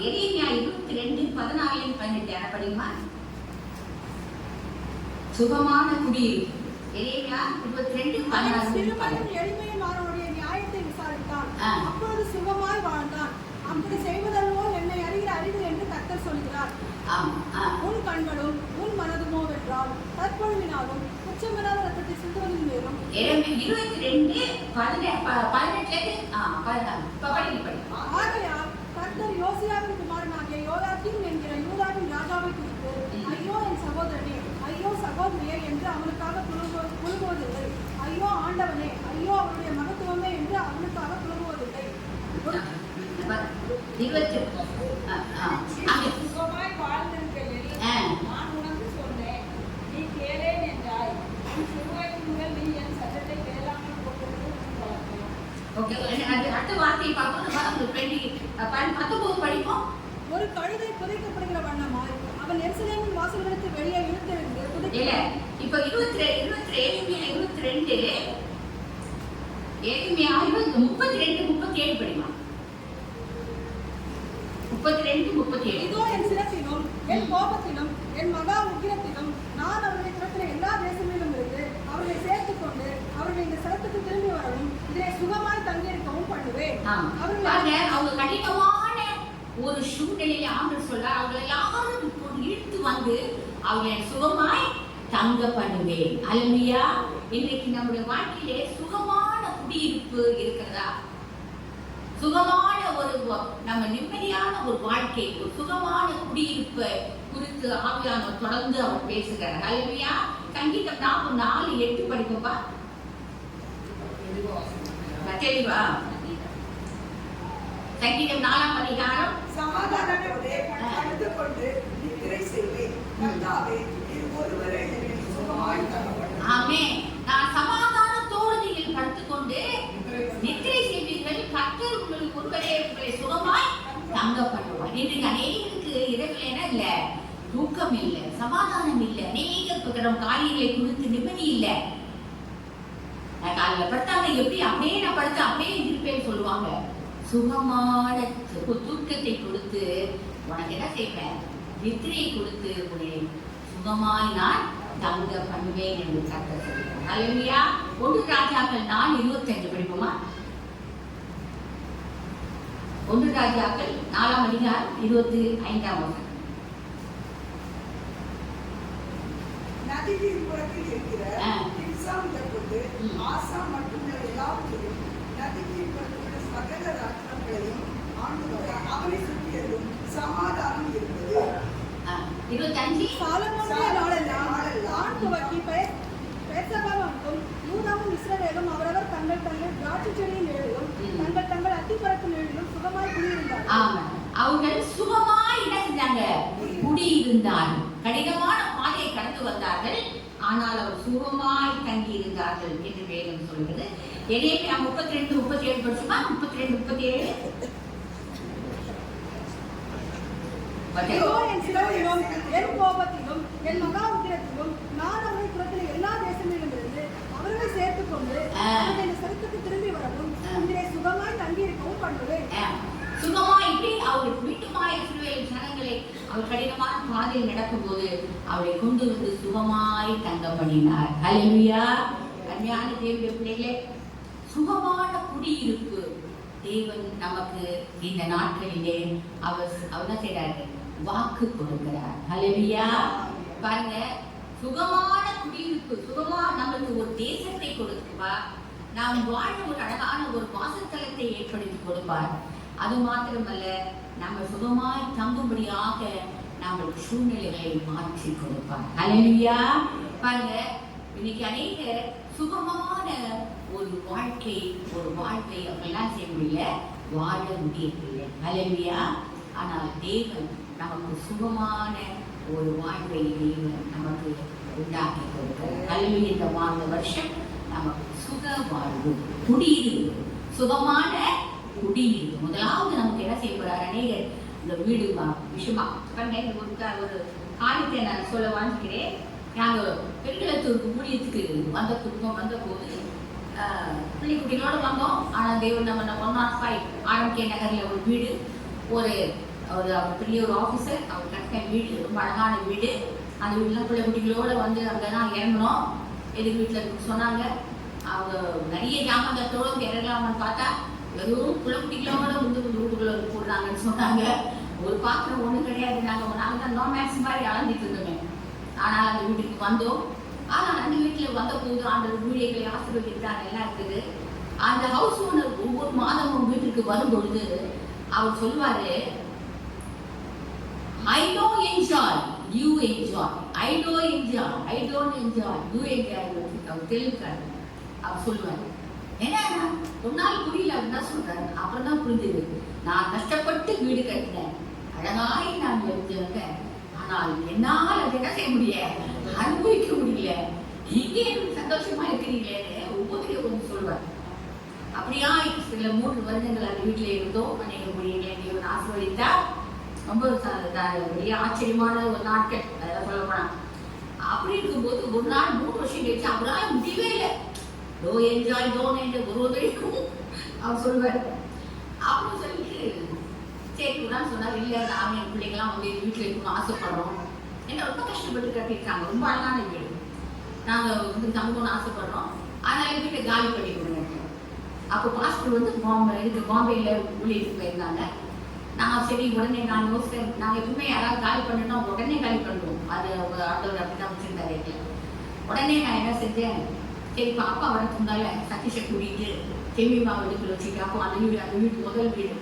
எரேமியா 22:14-18 படிமா. சுகமான குடியிருப்பு. எரேமியா 22:14. எளிமையானவருடைய நியாயத்தை விசாரித்தான், அப்பொழுது சுகமாய் வாழ்ந்தான். அப்படி செய்வதல்லோ என்னை அறிகிற அறிவு என்று கர்த்தர் சொல்கிறார். உன் கண்களும் உன் மனதுமோ வென்றால் தற்பொழுதினாலும் குற்றமில்லாத ரத்தத்தை சிந்துவதின் மேலும். 22:18. ஆகையால் கர்த்தர் யோசியாவின் குமாரனாகிய யோயாக்கீம் என்கிற யூதாவின் ராஜாவை குறித்து, ஐயோ என் சகோதரனே, ஐயோ சகோதரியே என்று அவனுக்காக புலம்புவதில்லை. ஐயோ ஆண்டவனே, ஐயோ அவருடைய மகத்துவமே என்று அவனுக்காக புலம்புவதில்லை. சுகமாய் வாழ்ந்திருக்கையில் நான் உனக்கு சொன்னேன், நீ கேளேன் என்றாய். உன் சிறுவயது முதல் நீ என் சத்தத்தை கேளாமல் போகிறது. அடுத்த வார்த்தையை படிப்போம். ஒரு கழுதை புதைக்கப்படுகிற வண்ணமாய் அவன் எருசலேமின் வாசல்களுக்கு வெளியே இழுத்தெறிந்து இப்ப 32:37 படிமா. 32:37. இதோ என் சினத்திலும் என் கோபத்திலும் என் மகா உக்கிரத்திலும் நான் அவர்களை துரத்தின எல்லா தேசங்களிலும் இருந்து அவர்களை சேர்த்துக் கொண்டு அவர்களை இந்த ஸ்தலத்துக்கு திரும்பி வரவும் இதிலே சுகமாய் தங்கியிருக்கவும் பண்ணுவேன். அவங்க கடினமான ஒரு சூழ்நிலையை ஆண்டவர் சொல்ல, அவங்க எல்லாரும் இழுத்து வந்து அவங்களை சுகமாய் தங்க பண்ணுவேன். அல்லேலூயா. இன்னைக்கு நம்முடைய வாழ்க்கையிலே சுகமான குடியிருப்பு இருக்கிறதா? சுகமான ஒரு நம்ம நிம்மதியான ஒரு வாழ்க்கை, ஒரு சுகமான குடியிருப்பை குறித்து ஆவியானவர் தொடர்ந்து அவர் பேசுகிறார். ஹல்லேலூயா. சங்கீதம் 44:8 படிப்போம்பா. தெளிவா? சங்கீதம் 4ஆம் அதிகாரம். சமாதானத்தோடே படுத்துக் கொண்டு நித்திரை செய்வேன். கர்த்தாவே, நீர் ஒருவரே என்னை சுகமாய் தரப்படும். ஆமென். நான் சமாதானத்தோடு நீங்கள் படுத்துக்கொண்டு நித்திரை செய்வீர்கள். கர்த்தர் உங்களுக்கு ஒருவரே உங்களை சுகமாய் தங்க பண்ணுவார். இன்றைக்கு அநேகருக்கு இரவில் என்ன இல்ல, தூக்கம் இல்லை, சமாதானம் இல்லை, அநேக காரியங்களை குறித்து நிம்மதி இல்லை. நான் காலையில் படுத்தாங்க எப்படி அப்படியே நான் படுத்து அப்படியே இருப்பேன்னு சொல்லுவாங்க. சுகமான தூக்கத்தை கொடுத்து உனக்கு என்ன செய்வேன், நித்திரையை கொடுத்து உன்னை சுகமாய் நான் தங்க பண்ணுவேன் என்று கர்த்தர் சொல்லுவார். அல்லேலூயா. 1 ராஜாக்கள் 4:25 படிப்போமா? 1 ராஜாக்கள் 4:25. நதியின் புறத்தில் இருக்கிற கிப்சாம் தற்போது ஆசாம் மட்டுமல்ல எல்லாவற்றையும் நதியின் புறத்தில் சகல ராஜ்யங்களையும் ஆண்டுவர அவனை சுற்றியதும் சமாதானம் இருந்தது. 25 சாலமோனுடைய நாளெல்லாம் தான் துவக்கி பெயர்செபாவுக்கும் யூதாவும் இஸ்ரவேலும் அவரவர் தங்கள் தங்கள் திராட்சை செடியின் நிழலிலும் தங்கள் தங்கள் அத்திமரத்தின் நிழலிலும் சுகமாய் குடியிருந்தார்கள். ஆமா, அவர்கள் சுகமாய் என்ன செஞ்சாங்க, குடியிருந்தார்கள். கடினமான பாதையை கடந்து வந்தார்கள், ஆனால் அவர் சுகமாய் தங்கி இருந்தார்கள் என்று வேதம் சொல்கிறது. எரேமியா 32:37 படிச்சுமா? 32:37. ஐயோ, என் சினத்திலும் என் கோபத்திலும் என் மகா உக்கிரத்திலும் நான் அவரை புறத்திலே எல்லா தேசங்களிலும் இருந்து அவர்களை சேர்த்துக் கொண்டு அவர்கள் இந்த சரித்துக்கு திரும்பி வரவும் இதிலே சுகமாய் தங்கியிருக்கவும் பண்ணுவேன். சுகமாய் இப்படி அவர்கள் மீட்டுமாய் இஸ்ரவேல் ஜனங்களை அவர் கடினமான பாதையில் நடக்கும்போது அவரை கொண்டு வந்து சுகமாய் தங்க பண்ணினார். ஹல்லேலூயா. அருமையான தேவனுடைய பிள்ளைகளே, சுகமான குடியிருப்பு தேவன் நமக்கு இந்த நாட்களிலே அவர் என்ன செய்றாரு, வாக்கு கொடுக்கிறார். ஹல்லேலூயா. பாருங்க, சுகமான குடியிருப்பு, சுகமா நமக்கு ஒரு தேசத்தை கொடுப்பார், நாம் வாழ ஒரு அழகான ஒரு வாசத்தலத்தை ஏற்படுத்தி கொடுப்பார். அது மாத்திரமல்ல, நம்ம சுகமாய் தங்கும்படியாக நம்மளுக்கு சூழ்நிலைகளை மாற்றி கொடுப்பார். ஹல்லேலூயா. பாருங்க, இன்னைக்கு அநேக சுகமான ஒரு வாழ்க்கை அவங்கெல்லாம் செய்ய முடியல, வாழ முடியவில்லை. ஹல்லேலூயா. ஆனால் தேவன் நமக்கு சுகமான ஒரு வாழ்வை தேவன் நமக்கு உண்டாக்கி கொடுக்கிறார். ஹல்லேலூயா. இந்த வருஷம் நமக்கு சுக வாழ்வு, குடியிருப்பு, சுகமான குடியிருப்பு. முதலாவது நமக்கு என்ன செய்ய போறார், அநேகர் இந்த வீடு விஷயமா ஒரு காரியத்தை நான் சொல்ல வாழ்க்கிறேன். நாங்கள் பெருங்களத்தூருக்கு ஊழியத்துக்கு வந்த போது பிள்ளைக்குட்டிகளோடு வந்தோம். ஆனால் தேவன் நம்ம 105 RMK நகரில் ஒரு வீடு, ஒரு பெரிய ஒரு ஆஃபீஸர் அவர் கட்டின வீடு, ரொம்ப அழகான வீடு. அந்த வீடுலாம் பிள்ளைக்குட்டிகளோடு வந்து அங்கே தான் இறங்கணும். எதிர் வீட்டில் சொன்னாங்க, அவங்க நிறைய ஜாமகத்தோடு இறங்கலாமான்னு பார்த்தா வெறும் பிள்ளைக்குட்டிகளோட வந்து வீட்டுக்குள்ள போடுறாங்கன்னு சொன்னாங்க. ஒரு பாத்திரம் ஒன்றும் கிடையாது. நாங்கள் தான் நோமேக்ஸ் மாதிரி அளந்துட்டு இருந்தோமே. ஆனால் அந்த வீட்டுக்கு வந்தோம். ஆனால் அந்த வீட்டில் வந்த போது அந்த ஊழியர்களை ஆசீர்வதிக்கிறாங்க, எல்லாம் இருக்குது. அந்த ஹவுஸ் ஓனர் ஒவ்வொரு மாதமும் வீட்டுக்கு வரும்பொழுது அவர் சொல்லுவாரு, I don't enjoy, you enjoy. I don't enjoy, you enjoy. அவர் தெளிவுக்காரு. அவர் சொல்லுவாரு, ஏன்னா ஒரு நாள் புரியல அப்படின்னு தான் சொல்றாரு. அப்புறம் தான் புரிஞ்சுது, நான் கஷ்டப்பட்டு வீடு கட்டினேன், அழகாய் நான் எழுதிருங்க, ஆனால் என்னால் அதை என்ன செய்ய முடியல, அனுபவிக்க முடியல. இங்கே சந்தோஷமா இருக்கிறீங்களேன்னு ஒவ்வொருத்தையும் கொஞ்சம் சொல்லுவார். அப்படியா சில 3 வருடங்கள் அந்த வீட்டில் இருந்தோம். அநேக முடியல ஆசீர்வதித்தா. ரொம்ப பெரிய ஆச்சரியமான ஒரு நாட்கள், அதெல்லாம் சொல்ல போனாங்க. அப்படி இருக்கும்போது ஒரு நாள் 3 வருஷம் கழிச்சு அவரால் முடியவே இல்லை. டோ என்ஜாய் ஒரு வரைக்கும் அவர் சொல்லுவார். அப்படின்னு சொல்லிட்டு சரி கூடான்னு சொன்னார். இல்லை, நாங்கள் என் பிள்ளைங்களாம் வந்து வீட்டில் இருக்கணும்னு ஆசைப்படுறோம். என்ன ரொம்ப கஷ்டப்பட்டு கட்டியிருக்காங்க, ரொம்ப அழகான வீடு, நாங்கள் வந்து தங்கணும்னு ஆசைப்படுறோம், அதனால வீட்டை காலி பண்ணி கொடுங்க. அப்போ பாஸ்டர் வந்து பாம்பேயில் ஊழியத்துக்கு போயிருந்தாங்க. நான் சரி உடனே நான் யோசித்தேன், நாங்கள் எப்பவுமே யாராவது காலி பண்ணணும் உடனே காலி பண்ணுவோம். அது ஆண்டவர் அப்படி தான் வச்சுருந்தாரு. உடனே நான் என்ன செஞ்சேன், சரி பாப்பா வரதுக்கு முன்னால சதீஷை கூட்டிட்டு செம்மிமா வீட்டுக்குள்ள வச்சுட்டு, அப்போ அந்த வீட்டு முதல் வீடு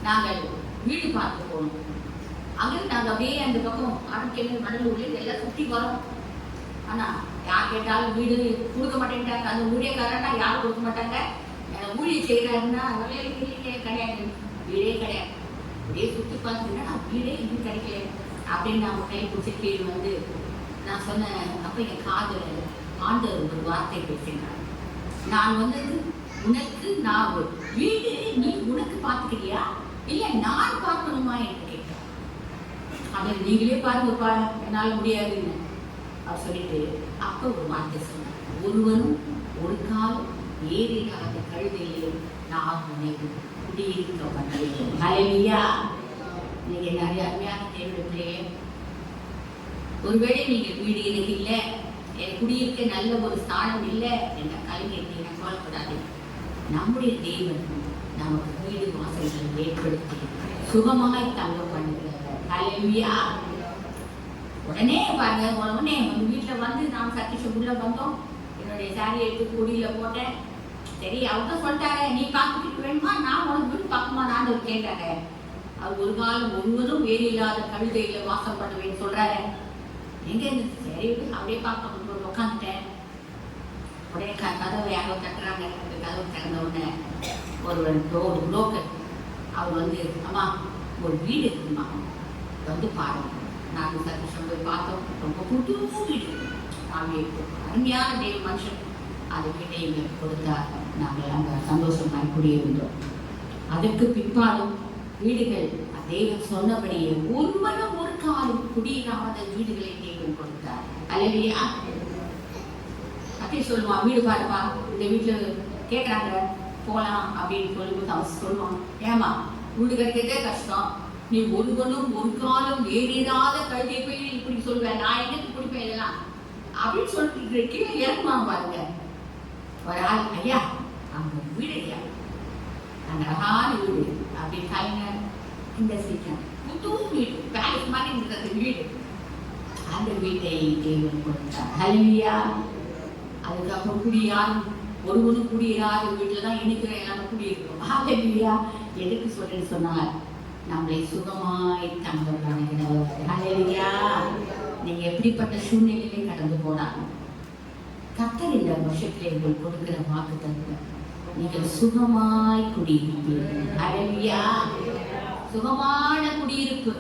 நாங்கள் வீடு பார்த்து போனோம். அங்கிருந்து நாங்கள் அப்படியே அந்த பக்கம் ஆரம்பிக்க மணலூர்ல எல்லாம் சுற்றி வரோம். ஆனால் யார் கேட்டாலும் வீடு கொடுக்க மாட்டேன்ட்டாங்க. அந்த ஊழியக்காரன்னா யாரும் கொடுக்க மாட்டாங்க. ஊழியம் செய்கிறாருன்னா கிடையாது, வீடே கிடையாது. அப்படியே சுற்றி பார்த்தீங்கன்னா வீடே இது கிடைக்கல அப்படின்னு நான் கை பிடிச்சி கீழே வந்து நான் சொன்னேன். அப்போ என் காதில் ஆண்டவர் ஒரு வார்த்தை பேசினார். நான் வந்தது உனக்கு நான் ஒரு வீடு நீ உனக்கு பார்த்துக்கிறியா இல்லை நான் பார்க்கணுமா என்று கேட்டார். அதை நீங்களே பாருங்கப்பா, என்னால் முடியாதுன்னு அவர் சொல்லிட்டு அப்ப ஒரு வார்த்தை சொன்னார். ஒருவரும் ஒரு காலம் ஏறிடாத கழுதையிலே நான் உன்னை குடியிருக்க பண்ணேன். ஹல்லேலூயா. நீங்க நிறைய அருமையான தேவையிலே ஒருவேளை நீங்கள் வீடு எனக்கு இல்லை, என் குடியிருக்க நல்ல ஒரு ஸ்தானம் இல்லை என்ற கலைஞர் கவலைப்படாது. நம்முடைய தேவன் நமக்கு வீடு வாசல்களை ஏற்படுத்தி சுகமாய் தங்க பண்ணுகிறார். ஹல்லேலூயா. உடனே பாருங்க, உடனே வீட்டில் வந்து நான் சதீஷ் உள்ள வந்தோம். என்னுடைய சாரியை எடுத்து கொடியில போட்டேன். சரி, அவர் தான் சொல்லிட்டாரு, நீ பார்த்துக்கிட்டு வேணுமா, நான் உனக்கு வீடு பார்க்குமா நான் கேட்டாரு. அவர் ஒரு காலம் ஒருவரும் வேறு இல்லாத கழுதையில வாசம் பண்ணுவேன்னு சொல்றாரு. எங்க இருந்து சரி அப்படியே பார்க்க உட்காந்துட்டேன். உடனே கதவை யாரோ தட்டுறாங்க. கதவை திறந்த உடனே ஒரு புரோக்கர் அவர் வந்து, அம்மா ஒரு வீடு இருக்குமா வந்து பாருங்க. நாங்கள் சதீஷம் போய் பார்த்தோம். ரொம்ப புது வீடு, அருமையான தேவ மனுஷன். அது வீட்டை எங்களுக்கு கொடுத்தார். நாங்கள் அங்கே சந்தோஷமாக குடியிருந்தோம். அதற்கு பிற்பாடும் வீடுகள் தேவன் சொன்னபடியே ஒருவனும் ஒரு காலம் குடியிராத வீடுகளை தேவன் கொடுத்தார். அல்லையா? அப்படி சொல்லுவான், வீடு பாருப்பா, இந்த வீட்டில் கேட்குறாங்க போகலாம் அப்படின்னு சொல்லும்போது அவன் சொல்லுவான், ஏமா வீடு கிடைக்கிறதே கஷ்டம், நீ ஒருவனும் ஒரு காலம் ஏறிடாத கழுதை போய் இப்படி சொல்லுவேன், நான் எங்களுக்கு குடிப்பேன் இதெல்லாம் அப்படின்னு சொல்லிட்டு கீழே இறங்குமா பாருங்க. ஒரு ஆள், ஐயா அவங்க வீடு ஐயா, அந்த அழகான வீடு அப்படின்னு கலைஞர் இந்த சீக்கிரம் புது வீடு, பேலஸ் மாதிரி இருந்தது வீடு. அந்த வீட்டை தேவன் கொடுத்தார். ஹல்லேலூயா. அதுக்கப்புறம் குடியாரும் ஒருவனும் குடியிராத வீட்டில் தான் இருக்கிற எல்லாரும் குடியிருக்கிறோம். ஹல்லேலூயா. எதுக்கு சொல்றேன்னு சொன்னால் நம்மளை சுகமாய் தங்க பண்ணுகிறவர். ஹல்லேலூயா. நீங்க எப்படிப்பட்ட சூழ்நிலையிலே கடந்து போனாலும் கர்த்தர் இந்த வருஷத்திலே உங்களுக்கு கொடுக்கிற வாக்குத்தத்தம், நீங்கள் சுகமாய் குடியிருப்பீர்கள். ஹல்லேலூயா. சுகமான குடியிருப்பு.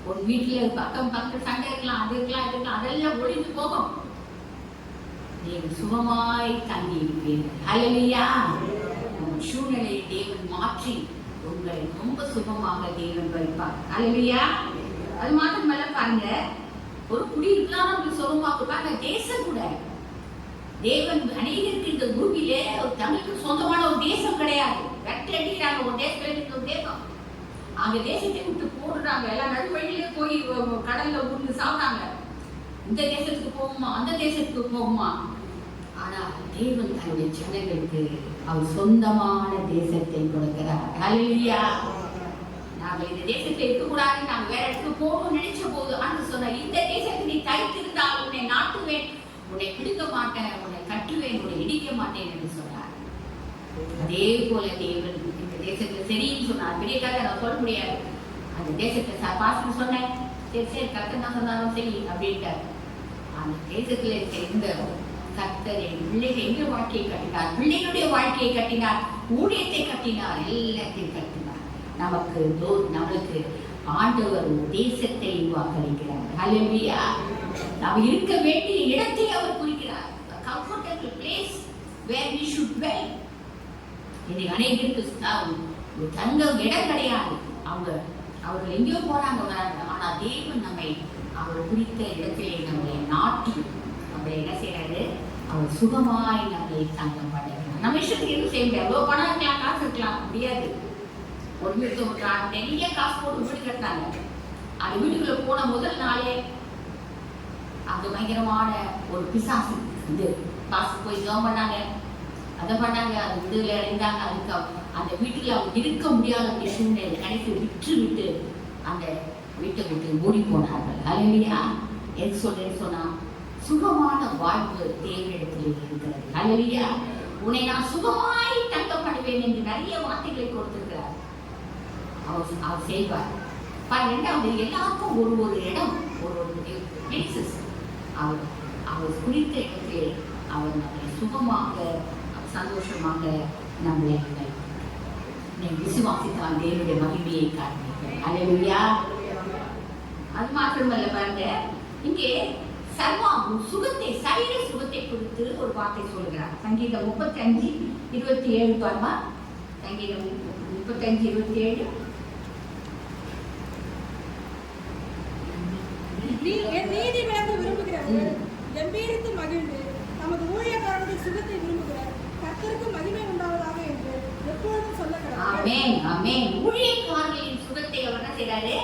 ஒரு வீட்டுல பக்கம் பக்கம் சண்டை இருக்கலாம், அது இருக்கலாம், இது இருக்கலாம், அதெல்லாம் ஒழிந்து போகும். நீங்கள் சுகமாய் தங்கி இருப்பீர்கள். ஹல்லேலூயா. உங்கள் சூழ்நிலையை தேவன் மாற்றி உங்களை ரொம்ப சுகமாக தேவன் வைப்பார். ஹல்லேலூயா. அது மாத்திரமல்ல பாருங்க, ஒரு குடியிருப்புலாம் நம்மளுக்கு சுகமாக கொடுப்பாங்க. தேசம் கூட தேவன் அநேகருக்கு இந்த பூமியிலே தங்களுக்கு சொந்தமான ஒரு தேசம் கிடையாது. வெட்டி அடிக்கிறாங்க ஒரு தேசத்துல ஒரு தேசம். அந்த தேசத்தை விட்டு போடுறாங்க. எல்லாம் நடுவழியிலே போய் கடல்ல உருண்டு சாப்பிட்டாங்க. இந்த தேசத்துக்கு போகுமா, அந்த தேசத்துக்கு போகுமா. ஆனா தேவன் தன்னுடைய ஜனங்களுக்கு அவர் சொந்தமான தேசத்தை கொடுக்கிறார். ஹல்லேலூயா. நாங்கள் இந்த தேசத்துல இருக்கக்கூடாது, நாங்கள் வேற இடத்துக்கு போகணும்னு நினைச்ச போது ஆண்டு சொன்ன, இந்த தேசத்தை நீ தைத்திருந்தால் உன்னை நாட்டுவேன், உன்னை பிடிக்க மாட்டேன், உன்னை கட்டுவேன், உன்னை இடிக்க மாட்டேன் என்று சொன்னார். அதே போல தேவன் இந்த தேசத்துல சரின்னு சொன்னார். பெரிய கதை நான் சொல்ல முடியாது. அந்த தேசத்தை பாஸ்டர் சொன்னேன், சரி சரி கர்த்தர் தான் சொன்னாலும் சரி அப்படின்ட்டார். அந்த தேசத்துல இருந்த கர்த்தர் என் பிள்ளைகள் எங்க வாழ்க்கையை கட்டினார், பிள்ளைகளுடைய வாழ்க்கையை கட்டினார், ஊழியத்தை கட்டினார், எல்லாத்தையும் கட்டினார். நம்மளுக்கு ஆண்டவர் தேசத்தை வாக்களிக்கிறார். ஹல்லேலூயா. நாம் இருக்க வேண்டிய இடத்தை அவர் குறிக்கிறார். Comfortable place where we should dwell. இது அநேகருக்கு தங்க இடம் கிடையாது. அவர்கள் எங்கேயோ போறாங்க வராங்க. ஆனா தேவன் நம்மை அவர் குறித்த இடத்திலே நம்மளை நாட்டி நம்மளை என்ன செய்யறாரு, அவர் சுகமாய் நம்மளை தங்கம் பண்ணுறார். நம்ம இஷ்டத்துக்கு எதுவும் செய்ய முடியாது. எவ்வளோ பணம் இருக்கலாம், காசு இருக்கலாம், முடியாது. ஒரு வீட்டு நிறைய காசு போட்டு வீடு கட்டினாங்க. அந்த வீட்டுக்குள்ள போன முதல் நாளே அது பயங்கரமான ஒரு பிசாசு இது காசு போய் ஜெபம் பண்ணாங்க, அதை பண்ணாங்க, அது விடுதலை அடைந்தாங்க. அதுக்கு அந்த வீட்டுல அவங்க இருக்க முடியாத ஒரு சூழ்நிலை கடைசி விட்டு அந்த வீட்டை விட்டு ஓடி போனார்கள். ஹல்லேலூயா. எது சொல்றேன்னு சொன்னா சுகமான வாழ்வு தேவனிடத்தில் இருக்கிறது. ஹல்லேலூயா. உன்னை நான் சுகமாய் தங்கப்படுவேன் என்று நிறைய வார்த்தைகளை கொடுத்திருக்கிறார். அவர் செய்வார். இரண்டாவது, எல்லாருக்கும் ஒரு இடம், ஒரு பிளேசஸ் அவர் குறித்த இடத்திலே அவர் நம்மை சுகமாக சந்தோஷமாக நம்மளை விசுவாசித்தால் தேவனுடைய மகிமையை காண்பீர்கள். ஹல்லேலூயா. அது மாத்திரமல்ல பாருங்க, இங்கே சர்வம் சுகத்தை, சரீர சுகத்தை கொடுத்து ஒரு வார்த்தை சொல்கிறார். சங்கீதம் 35:27 பாருமா. சங்கீதம் 35:27. என் நீதி விளங்க விரும்புகிறவர் கம்பீரித்து மகிழ்ந்து நமது ஊழியக்காரனுடைய சுகத்தை விரும்புகிறார். கர்த்தருக்கு மகிமை உண்டாவதாக என்று எப்பொழுதும் சொல்லுகிறார். ஆமென், ஆமென். ஊழியக்காரர்களின் சுகத்தை அவர் என்ன செய்றாரு?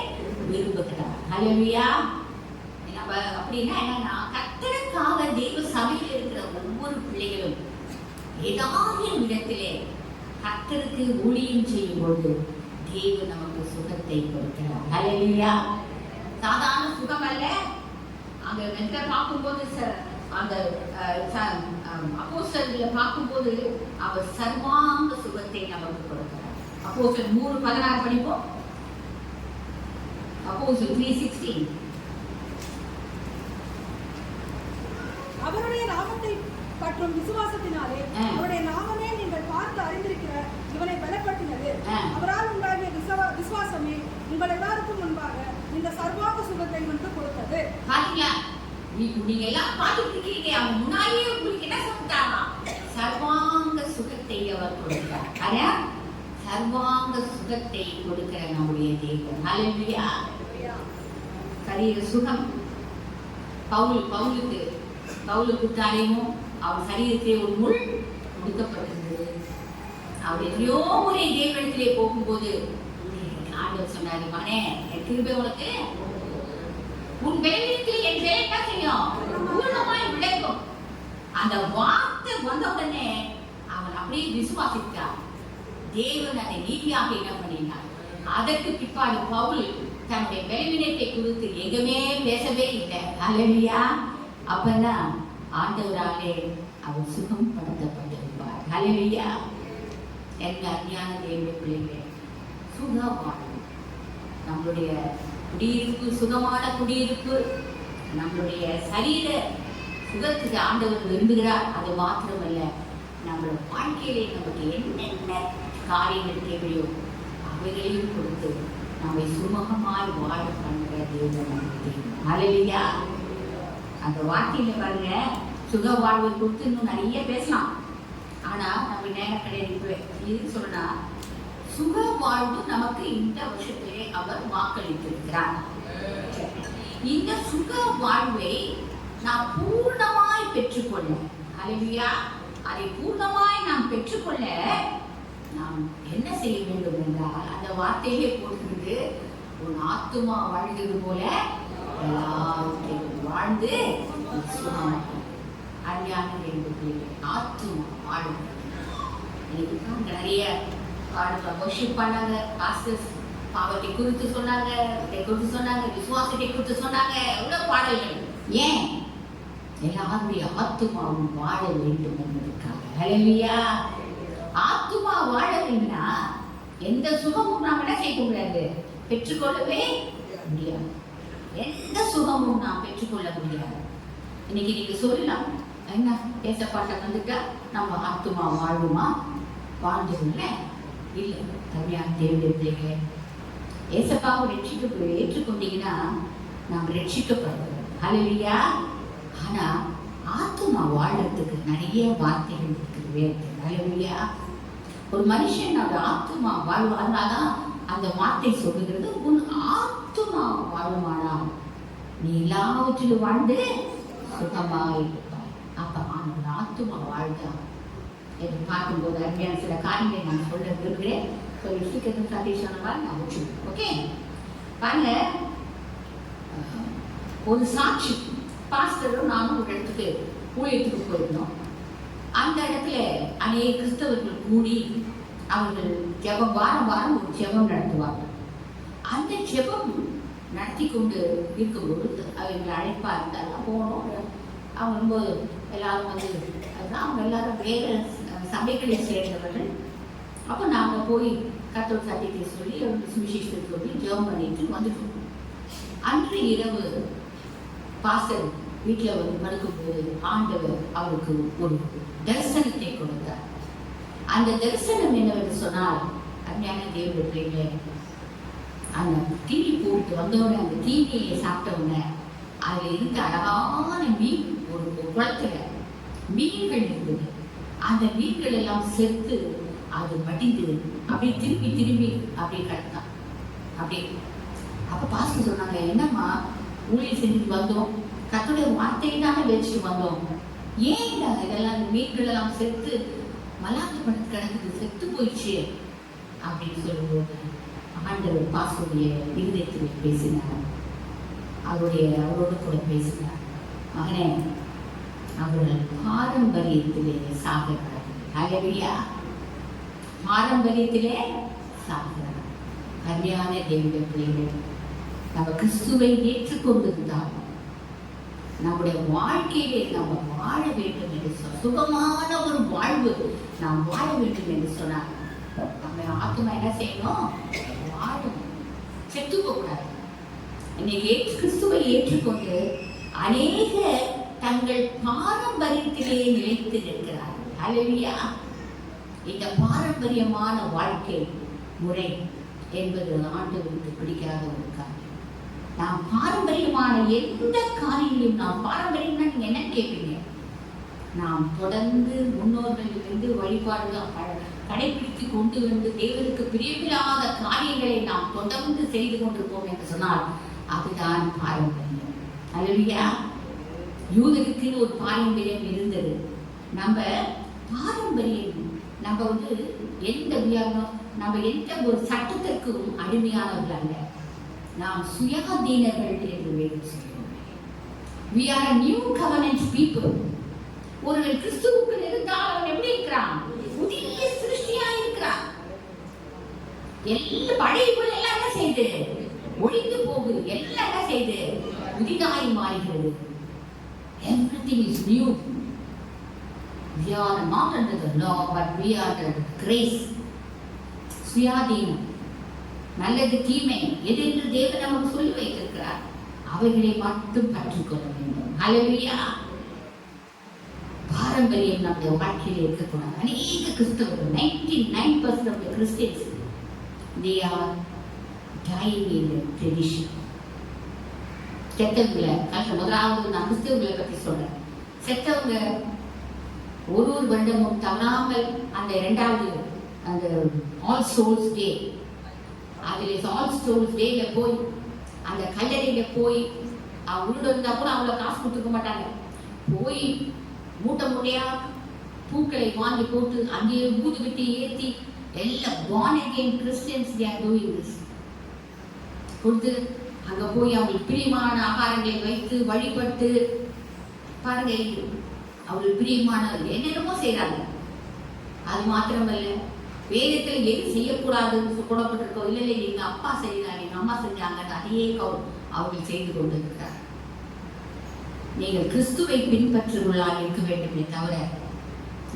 விரும்புகிறார். ஹல்லேலூயா. நம்ம அப்படின்னா என்னன்னா, கர்த்தருக்காக தேவ சபையில் இருக்கிற ஒவ்வொரு பிள்ளைகளும் ஏதாவது இடத்திலே கர்த்தருக்கு ஊழியம் செய்யும் பொழுது தேவன் நமக்கு சுகத்தை கொடுக்கிறார். ஹல்லேலூயா. சாதாரண சுகம் அல்ல. அங்க வென்ற பார்க்கும்போது அந்த அப்போஸ்தலர்களை பார்க்கும்போது அவர் சர்வாங்க சுகத்தை நமக்கு கொடுக்கிறார். அப்போஸ்தலர் 3:16 படிப்போம். அப்போஸ்தலர் 3:16. அவருடைய நாமத்தை பற்றும் விசுவாசத்தினாலே அவருடைய நாமமே நீங்கள் பார்த்து அறிந்திருக்கிற இவனை பலப்படுத்தினது. அவரால் உண்டாகிய விசுவாசமே உங்கள் எல்லாருக்கும் முன்பாக இந்த சர்வாங்க சுகத்தை வந்து கொடுத்தது. பாத்தீங்களா? நீங்க எல்லாம் பார்த்துட்டு இருக்கீங்க. அவன் முன்னாடியே உங்களுக்கு என்ன சொல்லிட்டாங்க? சர்வாங்க சுகத்தை அவர் கொடுக்கிறார். ஆனா சர்வாங்க சுகத்தை கொடுக்கிற நம்முடைய தேவன். ஹல்லேலூயா. சரீர சுகம் பவுலுக்கு தாரையும் அவர் சரீரத்திலே ஒரு முள் கொடுக்கப்பட்டிருந்தது. அவர் எத்தனையோ முறை தேவனிடத்திலே போகும்போது ஆண்டவர் சொன்னாரு, மகனே என் கிருபை உனக்கு, உன் பலவீனத்தில் என் பலன் என்ன செய்யும்? பூர்ணமாய் விளங்கும். அந்த வார்த்தை வந்த உடனே அவன் அப்படியே விசுவாசித்தார். தேவன் அதை நீதியாக என்ன பண்ணினார். அதற்கு பிற்பாடு பவுல் தன்னுடைய பலவீனத்தை குறித்து எங்குமே பேசவே இல்லை. ஹல்லேலூயா. அப்பதான் ஆண்டவராலே அவர் சுகம் படுத்தப்பட்டிருப்பார். ஹல்லேலூயா. எங்க அஞ்ஞான தேவ பிள்ளைகளே, சுக வாழ்வு, நம்மளுடைய குடியிருப்பு, சுகமான குடியிருப்பு, நம்மளுடைய சரீர சுகத்துக்கு ஆண்டவர் விரும்புகிறார். அது மாத்திரமல்ல, நம்மளோட வாழ்க்கையிலே நமக்கு என்னென்ன காரியங்கள் தேவையோ அவைகளையும் கொடுத்து நம்மை சுமூகமாய் வாழ பண்ணுற தேவன் நமக்கு தேவன். ஹல்லேலூயா. அந்த வார்த்தையில பாருங்க, சுக வாழ்வை கொடுத்து இன்னும் நிறைய பேசலாம். ஆனா நம்ம நேரம் கிடையாது. இது சொன்னா சுக வாழ்வு நமக்கு இந்த வருஷத்திலே அவர் வாக்களித்திருக்கிறார். இந்த சுக வாழ்வை நாம் பூர்ணமாய் பெற்றுக்கொள்ள, ஹல்லேலூயா, அதை பூர்ணமாய் நாம் பெற்றுக்கொள்ள நாம் என்ன செய்ய வேண்டும் என்றால், அந்த வார்த்தையிலே போடுகிறது, உன் ஆத்துமா வாழ்கிறது போல எல்லாத்தையும் வாழ்ந்து அஞ்ஞான ஆத்துமா வாழ்வு. நிறைய வர்ஷிப் பண்ணாங்க. பாஸ்டர்ஸ் பாவத்தை குறித்து சொன்னாங்க, விசுவாசத்தை குறித்து சொன்னாங்க. எவ்வளவு பாடல்கள். ஏன்? எல்லாருடைய ஆத்துமாவும் வாழ வேண்டும் என்பதற்காக. ஹல்லேலூயா. ஆத்துமா வாழ வேண்டும்னா எந்த சுகமும் நாம் என்ன செய்ய முடியாது, பெற்றுக்கொள்ளவே முடியாது. எந்த சுகமும் நாம் பெற்றுக்கொள்ள முடியாது. இன்னைக்கு நீங்க சொல்லலாம், என்ன ஏசப்பாட்ட வந்துட்டா நம்ம ஆத்துமா வாழுமா? வாழ்ந்துருல இல்லை. கல்யாண தேவையில்லை. ஏசப்பாவை ஏற்றுக்கொண்டீங்கன்னா நாம் ரட்சிக்கப்படுறோம். ஹல்லேலூயா. ஆனா ஆத்துமா வாழறதுக்கு நிறைய வார்த்தைகள் இருக்குது வேதத்தில். ஹல்லேலூயா. ஒரு மனுஷன் அந்த ஆத்துமா வாழ்வாதான் அந்த வார்த்தை சொல்லுகிறது, உன் ஆத்துமா வாழுமானால் நீ எல்லாவற்றிலும் வாழ்ந்து சுகமாக இருப்பாய். அப்ப அந்த ஆத்துமா வாழ்ந்தா என்று பார்க்கும்போது அருமையான சில காரியங்களை நான் சொல்ல விரும்புகிறேன். சொல்லி சீக்கிரம் சதீஷான நான் வச்சுருக்கேன். ஓகே, பாருங்க, ஒரு சாட்சி. பாஸ்டரும் நானும் ஒரு இடத்துக்கு ஊழியத்துக்கு போயிருந்தோம். அந்த இடத்துல அநேக கிறிஸ்தவர்கள் கூடி அவர்கள் ஜெபம், வாரம் வாரம் ஒரு ஜெபம் நடத்துவார்கள். அந்த ஜெபம் நடத்தி கொண்டு இருக்கும்போது அவங்களை அழைப்பா இருந்தாலும் போனோம். அவங்க ரொம்ப எல்லாரும் வந்து அதுதான் அவங்க எல்லாரும் வேறு சபைகளை சேர்ந்தவர்கள். அப்போ நாங்கள் போய் கர்த்தர் சத்தியத்தை சொல்லி சுவிசேஷத்தை சொல்லி ஜெபம் பண்ணிட்டு வந்துட்டோம். அன்று இரவு பாஸ்டர் வீட்டில் வந்து படுக்கும்போது ஆண்டவர் அவருக்கு ஒரு தரிசனத்தை கொடுத்தார். அந்த தரிசனம் என்னவென்று சொன்னால், அருமையான தேவனுடைய பிள்ளைகளே, அந்த தீனி போட்டு வந்தோடனே அந்த தீனியை சாப்பிட்டவுடனே அதுல இருந்த அழகான மீன் ஒரு குளத்துல மீன்கள் இருந்தது. அந்த மீன்கள் எல்லாம் செத்து அது மடிந்து அப்படியே திரும்பி திரும்பி அப்படியே கிடந்தான். அப்படியே அப்ப பாஸ்டர் சொன்னாங்க, என்னம்மா ஊழியர் செஞ்சுட்டு வந்தோம், கர்த்தருடைய வார்த்தையை தானே வச்சுட்டு வந்தோம், ஏன் இதெல்லாம் மீன்கள் எல்லாம் செத்து மலாந்து படுத்து கிடக்குது, செத்து போயிடுச்சு அப்படின்னு சொல்லும்போது ஆண்டவர் பாஸ்டருடைய இருதயத்தில் பேசினார். அவரோடு கூட பேசினார். மகனே, அவர்கள் பாரம்பரியத்திலே சாகிறார்கள். ஹல்லேலூயா. பாரம்பரியத்திலே சாகிறார்கள். கல்யாண தேவனுடைய பிள்ளைகள், நம்ம கிறிஸ்துவை ஏற்றுக்கொண்டிருந்தால் நம்முடைய வாழ்க்கையிலே நம்ம வாழ வேண்டும் என்று சொன்ன சுகமான ஒரு வாழ்வு நாம் வாழ வேண்டும் என்று சொன்னார். நம்ம ஆத்மா என்ன செய்யணும்? வாழும், செத்து போகக்கூடாது. இன்னைக்கு கிறிஸ்துவை ஏற்றுக்கொண்டு அநேக தங்கள் பாரம்பரியத்திலே நிலைத்து நிற்கிறார்கள். ஹல்லேலூயா. இந்த பாரம்பரியமான வாழ்க்கை முறை என்பது ஆண்டவருக்கு பிடிக்காத ஒரு காரியம். நாம் பாரம்பரியமான எந்த காரியங்களையும், நாம் பாரம்பரியம்னா நீங்க என்ன கேட்பீங்க? நாம் தொடர்ந்து முன்னோர்களிலிருந்து வழிபாடுகள் கடைபிடித்து கொண்டு வந்து தேவனுக்கு பிரியமில்லாத காரியங்களை நாம் தொடர்ந்து செய்து கொண்டிருப்போம் என்று சொன்னால் அதுதான் பாரம்பரியம். ஹல்லேலூயா. யூதருக்கு ஒரு பாரம்பரியம் இருந்தது. நம்ம பாரம்பரியம், நம்ம எந்த வியாபாரம், நம்ம எந்த ஒரு சட்டத்திற்கும் அடிமையானவர்கள் அல்ல. நாம் சுயாதீனர்கள் என்று வேதம் சொல்கிறோம். We are a new covenant people. ஒருவர் கிறிஸ்துவுக்குள் இருந்தால் அவன் எப்படி இருக்கிறான்? புதிய சிருஷ்டியா இருக்கிறான். எல்லா பழையவர்கள் எல்லாம் என்ன செய்து ஒழிந்து போகுது, எல்லாம் என்ன செய்து புதிதாய் மாறுகிறது. Everything is new. We are not under the law, but we are under grace. சுயாதீனம், நல்லது தீமை எது என்று தேவன் நமக்கு சொல்லி வைத்திருக்கிறார், அவைகளை மட்டும் கற்றுக்கொள்ள வேண்டும். ஹல்லேலூயா. பாரம்பரியம் நம்முடைய வாழ்க்கையில் இருக்கக்கூடாது. அநேக கிறிஸ்தவர்கள் 99% of the Christians, they are dying in the tradition. செத்தவங்களை முதலாவது நான் கிறிஸ்தவர்களை பற்றி சொல்றேன். செத்தவங்க ஒரு வருடமும் தவறாமல் அந்த 2வது அந்த ஆல் சோல்ஸ் டே, அதில் ஆல் சோல்ஸ் டேல போய் அந்த கல்லறையில போய் அவங்க இருந்தா கூட அவங்கள காசு கொடுத்துருக்க மாட்டாங்க. போய் மூட்டை மூட்டையா பூக்களை வாங்கி போட்டு அங்கேயே ஊது விட்டு ஏற்றி எல்லாம் born again Christians they are doing this. கொடுத்து அங்க போய் அவங்களுக்கு பிரியமான ஆகாரங்களை வைத்து வழிபட்டு பாருங்க, அவங்களுக்கு பிரியமான என்னென்னமோ செய்யறாங்க. அது மாத்திரமல்ல, வேதத்துல எது செய்யக்கூடாதுன்னு கூடப்பட்டிருக்கோ, இல்லை எங்க அப்பா செய்யறாங்க, எங்க அம்மா செஞ்சாங்க, அதையே அவர்கள் செய்து கொண்டிருக்கிறார். நீங்கள் கிறிஸ்துவை பின்பற்றுவர்களாக இருக்க வேண்டுமே தவிர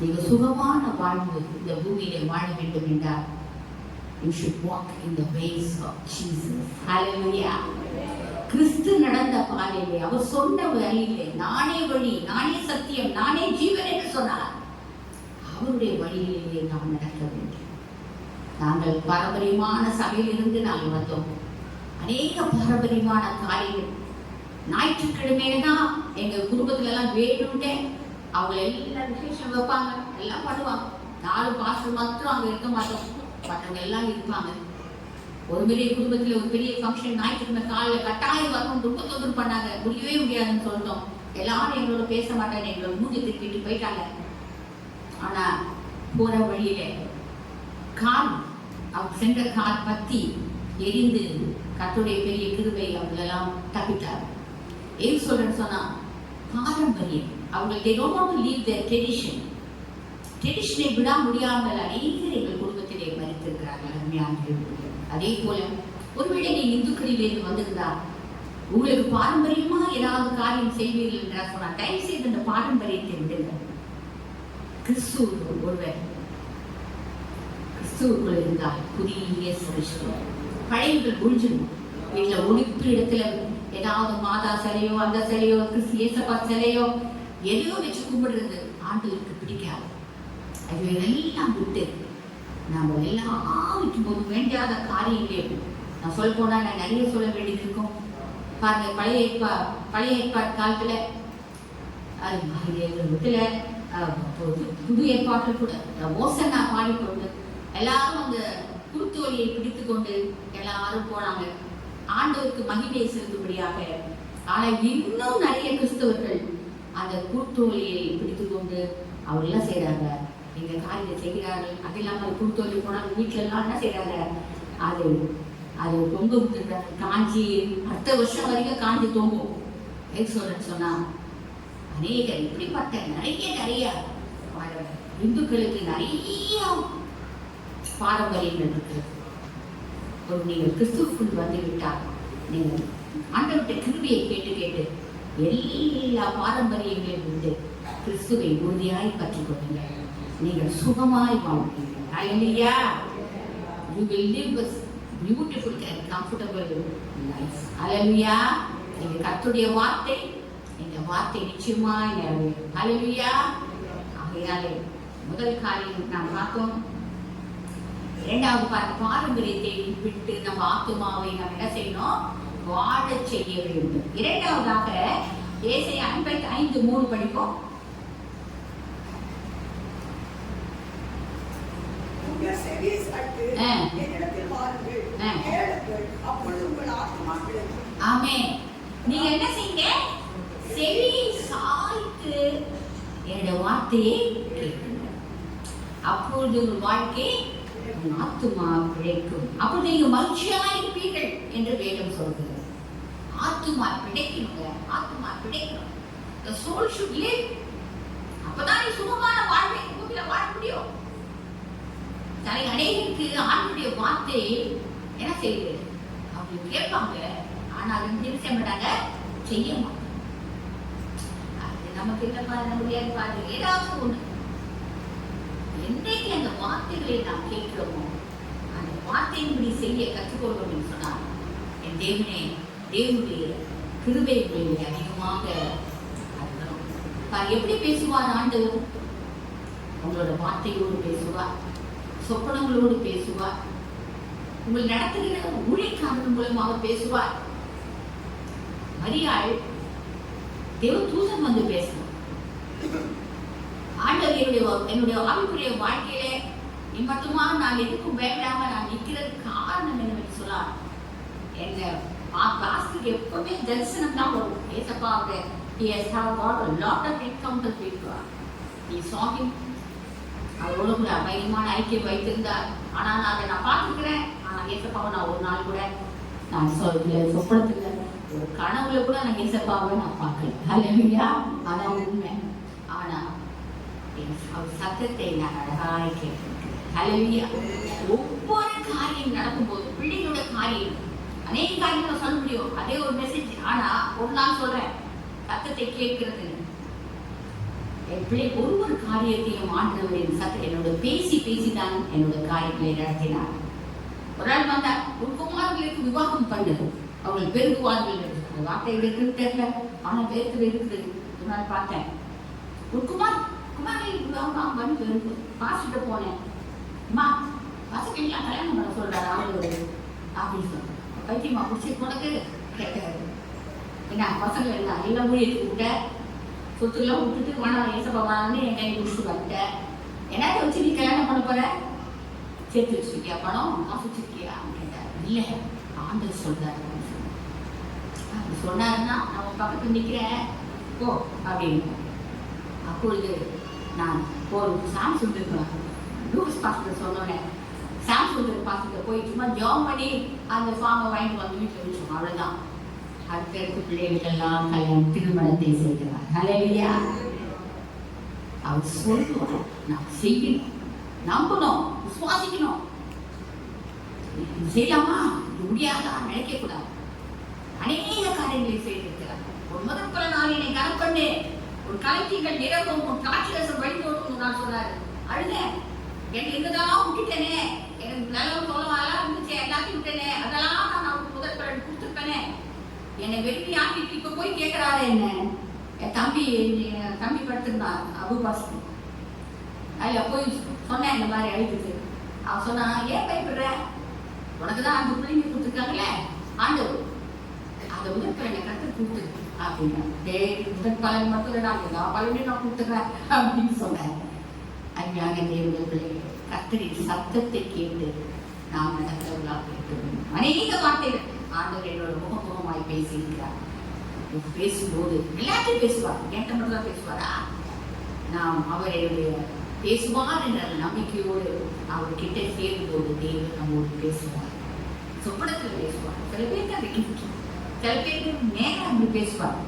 நீங்கள் சுகமான வாழ்வு இந்த பூமியிலே வாழ வேண்டும் என்றால் you should walk in the ways of Jesus. Hallelujah. கிறிஸ்து நடந்த பாதையிலே, அவர் சொன்ன வழியிலே, நானே வழி, நானே சத்தியம், நானே ஜீவன் என்று சொன்னார். அவருடைய வழியிலே நாம் நடக்க வேண்டும். நாங்கள் பாரம்பரியமான சபையிலிருந்து நாங்கள் வந்தோம். அநேக பாரம்பரியமான காரியங்கள் ஞாயிற்றுக்கிழமையில தான் எங்க குடும்பத்துல எல்லாம் வேணும்ட்டே அவங்க எல்லாம் விசேஷம் வைப்பாங்க, எல்லாம் பண்ணுவாங்க. 4 பாஸ்டர் மாத்திரம் அங்க இருக்க மாட்டோம், மற்றவங்க எல்லாம் இருப்பாங்க. ஒரு பெரிய குடும்பத்துல ஒரு பெரிய ஃபங்க்ஷன் ஞாயிற்றுக்கிழமை காலையில் கட்டாயம் வரணும், ரொம்ப தொந்தரவு பண்ணாங்க. முடியவே முடியாதுன்னு சொல்லிட்டோம். எல்லாரும் எங்களோட பேச மாட்டாங்க, எங்களோட மூஞ்சி திருப்பிட்டு போயிட்டாங்க. ஆனா போற வழியில கால், அவங்க சென்ற கால் பத்தி எரிந்து கர்த்தருடைய பெரிய கிருபை அவங்களெல்லாம் தப்பிட்டார். ஏன் சொல்றேன்னு சொன்னா பாரம்பரியம், அவங்க they don't want to leave their tradition. ட்ரெடிஷனை விட முடியாமல் அநேகர் எங்கள் குடும்பத்திலே மறித்திருக்கிறார்கள். அருமையான அதே போல ஒருவேளை நீ இந்துக்களிலிருந்து வந்திருந்தா உங்களுக்கு பாரம்பரியமா ஏதாவது காரியம் செய்வீர்கள் என்றால் சொன்னா தயவு செய்து அந்த பாரம்பரியத்தை விடுங்க. கிறிஸ்துவுக்குள் இருந்தால் புதிய சிருஷ்டி. பழையவர்கள் ஒழிஞ்சிடும். வீட்டில் ஒழிப்பு இடத்துல ஏதாவது மாதா சிலையோ அந்த சிலையோ கிறிஸ்து இயேசப்பா சிலையோ எதையோ வச்சு கும்பிடுறது ஆண்டவருக்கு பிடிக்காது. அது எல்லாம் விட்டு நம்ம எல்லாம் வைக்கும் போது வேண்டாத காரியங்களே நான் சொல்ல போனா நான் நிறைய சொல்ல வேண்டியது இருக்கும். பாருங்க, பழைய ஏற்பாட்டு காலத்துல அது விதத்துல புது ஏற்பாட்டில் கூட ஓசன்னா பாடிக்கொண்டு எல்லாரும் அந்த குருத்தோலியை பிடித்து கொண்டு எல்லாரும் போனாங்க ஆண்டவருக்கு மகிமையை செலுத்தும்படியாக. ஆனால் இன்னும் நிறைய கிறிஸ்தவர்கள் அந்த குருத்தோலியை பிடித்து கொண்டு அவர் எல்லாம் செய்யறாங்க, எங்க காரியத்தை செய்கிறார்கள். அது இல்லாமல் குருத்தோலி போனாங்க வீட்டுல எல்லாம் என்ன செய்யறாங்க, அது தொங்க விட்டுறாங்க, காஞ்சி அடுத்த வருஷம் வரைக்கும் காஞ்சி தொங்கும். எது சொல்றேன்னு சொன்னா அநேகர் இப்படிப்பட்ட நிறைய இந்துக்களுக்கு நிறைய பாரம்பரியங்கள் இருக்கு. ஒரு நீங்கள் கிறிஸ்துவுக்குள் வந்து விட்டால் நீங்கள் ஆண்டவருடைய கிருபையை கேட்டு எல்லா பாரம்பரியங்களையும் விட்டு கிறிஸ்துவை உறுதியாய் பற்றிக் கொள்ளுங்கள். நீங்கள் சுகமாய் வாழ்வீர்கள். ஹல்லேலூயா. You will live a beautiful and comfortable life. ஹல்லேலூயா. இந்த கர்த்தருடைய வார்த்தை, இந்த வார்த்தை நிச்சயமாய் நிறைவேறும். ஹல்லேலூயா. ஆகையாலே முதல் காரியம் நாம் பார்த்தோம். இரண்டாவது பாரம்பரியத்தை விட்டு நம்ம ஆத்துமாவை நாம் என்ன செய்யணும், வாழ செய்ய வேண்டும். இரண்டாவதாக ஏசாயா 55:3 படிப்போம். ஆமென். நீங்க என்ன செய்யுங்க, செவியை சாய்த்து என்னுடைய வார்த்தையை கேட்குங்க, அப்பொழுது உங்கள் வாழ்க்கை ஆத்துமா பிழைக்கும், அப்பொழுது நீங்க மகிழ்ச்சியாக இருப்பீர்கள் என்று வேதம் சொல்கிறது. ஆத்துமா பிழைக்கணுங்க, ஆத்துமா பிழைக்கணும். The soul should live. அப்பதான் நீ சுகமான வாழ்வை பூமியில வாழ முடியும். தலை அநேகருக்கு ஆண்டுடைய வார்த்தை என்ன செய்யுது, அவங்க கேட்பாங்க, ஆனா அதை செய்ய மாட்டாங்க, செய்ய மாட்டாங்க. அது நமக்கு இல்லப்பா, முடியாது பாரு, ஏதாவது ஒண்ணு. என்றைக்கு அந்த வார்த்தைகளை நாம் கேட்கிறோமோ அந்த வார்த்தையின்படி செய்ய கற்றுக்கொள்வோம் என்று சொன்னார். என் தேவனே, தேவனுடைய கிருபை உங்களை அதிகமாக எப்படி பேசுவார் ஆண்டவர், உங்களோட வார்த்தையோடு பேசுவார், சொப்பனங்களோடு பேசுவார், உங்கள் நடத்துகிற ஊழியக்காரர்கள் மூலமாக பேசுவார். மரியாள் தேவ தூதன் வந்து பேசணும். ஆண்டவர் என்னுடைய ஆவிக்குரிய வாழ்க்கையிலே நீ மட்டுமா நான் எதுக்கும் பயப்படாம நான் நிற்கிறதுக்கு காரணம் என்னவென்று சொன்னார். எங்க பாஸ்டருக்கு எப்பவுமே தரிசனம் தான் வரும். ஏசப்பா he has got a lot of encounters with God. He saw him. அவரோட கூட பயங்கரமான ஐக்கியம் வைத்திருந்தார். ஆனா நான் பார்த்துக்கிறேன், ஆனா ஏசப்பாவை நான் ஒரு நாள் கூட நான் சொப்பனத்துல ஒரு கனவுல கூட நான் ஏசப்பாவை நான் பார்க்கல. ஹல்லேலூயா. ஆனா உண்மை. ஆனா அவர் சத்தத்தை நான் அழகாய் கேட்டிருக்கிறேன். ஹல்லேலூயா. ஒவ்வொரு காரியம் நடக்கும்போது பிள்ளைகளோட காரியம் அநேக காரியங்களை சொல்ல முடியும், அதே ஒரு மெசேஜ். ஆனா ஒரு நாள் சொல்றேன், சத்தத்தை கேட்கிறது என் பிள்ளை ஒரு காரியத்தையும் ஆண்டவரின் சத்தம் என்னோட பேசிதான் என்னோட காரியங்களை நடத்தினார். ஒரு நாள் வந்தார், ஒரு குமாரர்களுக்கு விவாகம் பண்ணது, அவர்கள் பெருகுவார்கள். வார்த்தை இருக்குன்னு தெரியல, ஆனா பேருக்கு இருக்குது. ஒரு நாள் பார்த்தேன், ஒரு குமாரர்களுக்கு விவாகம் பண்ணி பெருக்கு பாசிட்டு போனேன். அம்மா பசங்கெல்லாம் கல்யாணம் பண்ண சொல்றாரு ஆண்டவர் அப்படின்னு சொன்னேன். பைத்தியமா பிடிச்சி உனக்கு கேட்டாரு. என்ன பசங்க எல்லாம் ஊழியத்துக்கு விட்ட, சொத்துலாம் விட்டுட்டு வேணாம் ஏசப்பா வேணாம்னு என் கையை பிடிச்சிட்டு வந்துட்டேன். என்னத்தை வச்சு நீ கல்யாணம் பண்ண போற, சேர்த்து வச்சிருக்கியா, பணம் காசு வச்சிருக்கியா கேட்டார். இல்லை, ஆண்டவர் சொல்றாரு. அப்படி சொன்னாருன்னா நான் உன் பக்கத்தில் நிற்கிறேன் போ அப்படின்னு. அப்பொழுது நான் ஒரு சாம்சங் லூஸ் பாஸ்டர் சொன்னோன்னே சாம்சங் பாஸ்டர் போய் சும்மா ஜாம் பண்ணி அந்த ஃபார்மை வாங்கிட்டு வந்து வீட்டில் வச்சோம். அவ்வளோதான். அடுத்தடுத்து பிள்ளைகளெல்லாம் கல்யாணம் திருமணத்தை செய்கிறார். ஹல்லேலூயா. அவர் சொல்லுவார், நாம் செய்யணும், நம்பணும், விசுவாசிக்கணும். செய்யலாமா, முடியாதா நினைக்க கூடாது. அநேக காரியங்களை செய்திருக்கிறார். ஒரு முதல் பல நாள் என்னை கனப்பண்ணு, ஒரு கலைஞர்கள் நிறவும் ஒரு காட்சிரசம் வழிபோட்டும் நான் சொன்னாரு. அழுத எனக்கு எங்கதான் விட்டுட்டேனே, எனக்கு நிலம் சொல்லலாம் இருந்துச்சு, எல்லாத்தையும் விட்டேனே, அதெல்லாம் நான் முதல் பலன் கொடுத்துருப்பேனே, என்னை வெறுப்பி ஆக்கிட்டு இப்ப போய் கேட்கிறாரு. என்ன என் தம்பி படுத்திருந்தான் அபுபாஸ்க்கு. அதில் போய் சொன்னேன் இந்த மாதிரி அழிக்குது. அவன் சொன்னான், ஏன் பயப்படுற, உனக்குதான் அந்த பிள்ளைங்க கொடுத்துருக்காங்களே ஆண்டவர், அந்த முதற்பலனை கர்த்தர் கொடுத்து அப்படின்னா முதற்பலன் மட்டும் இல்லை, நான் எல்லா பலனையும் நான் கொடுத்துக்கிறேன் அப்படின்னு சொன்னேன். அஞ்ஞான தேவனுடைய பிள்ளைகள் கர்த்தரின் சத்தத்தை கேட்டு நாம் நடக்கிறவர்களாக இருக்கிறோம். அநேக வார்த்தைகள் ஆண்டவர் என்னோட முகமுகமாய் பேசியிருக்கிறார். பேசும்போது எல்லாத்தையும் பேசுவார், என்கிட்ட மட்டும் தான் பேசுவாரா? நாம் அவருடைய பேசுவார் என்ற நம்பிக்கையோடு அவர்கிட்ட சேரும்போது தேவன் நம்மோடு பேசுவார். சொப்பனத்தில் பேசுவார். சில பேருக்கு அது கிஃப்ட், சில பேருக்கு நேரம் அப்படி பேசுவார்.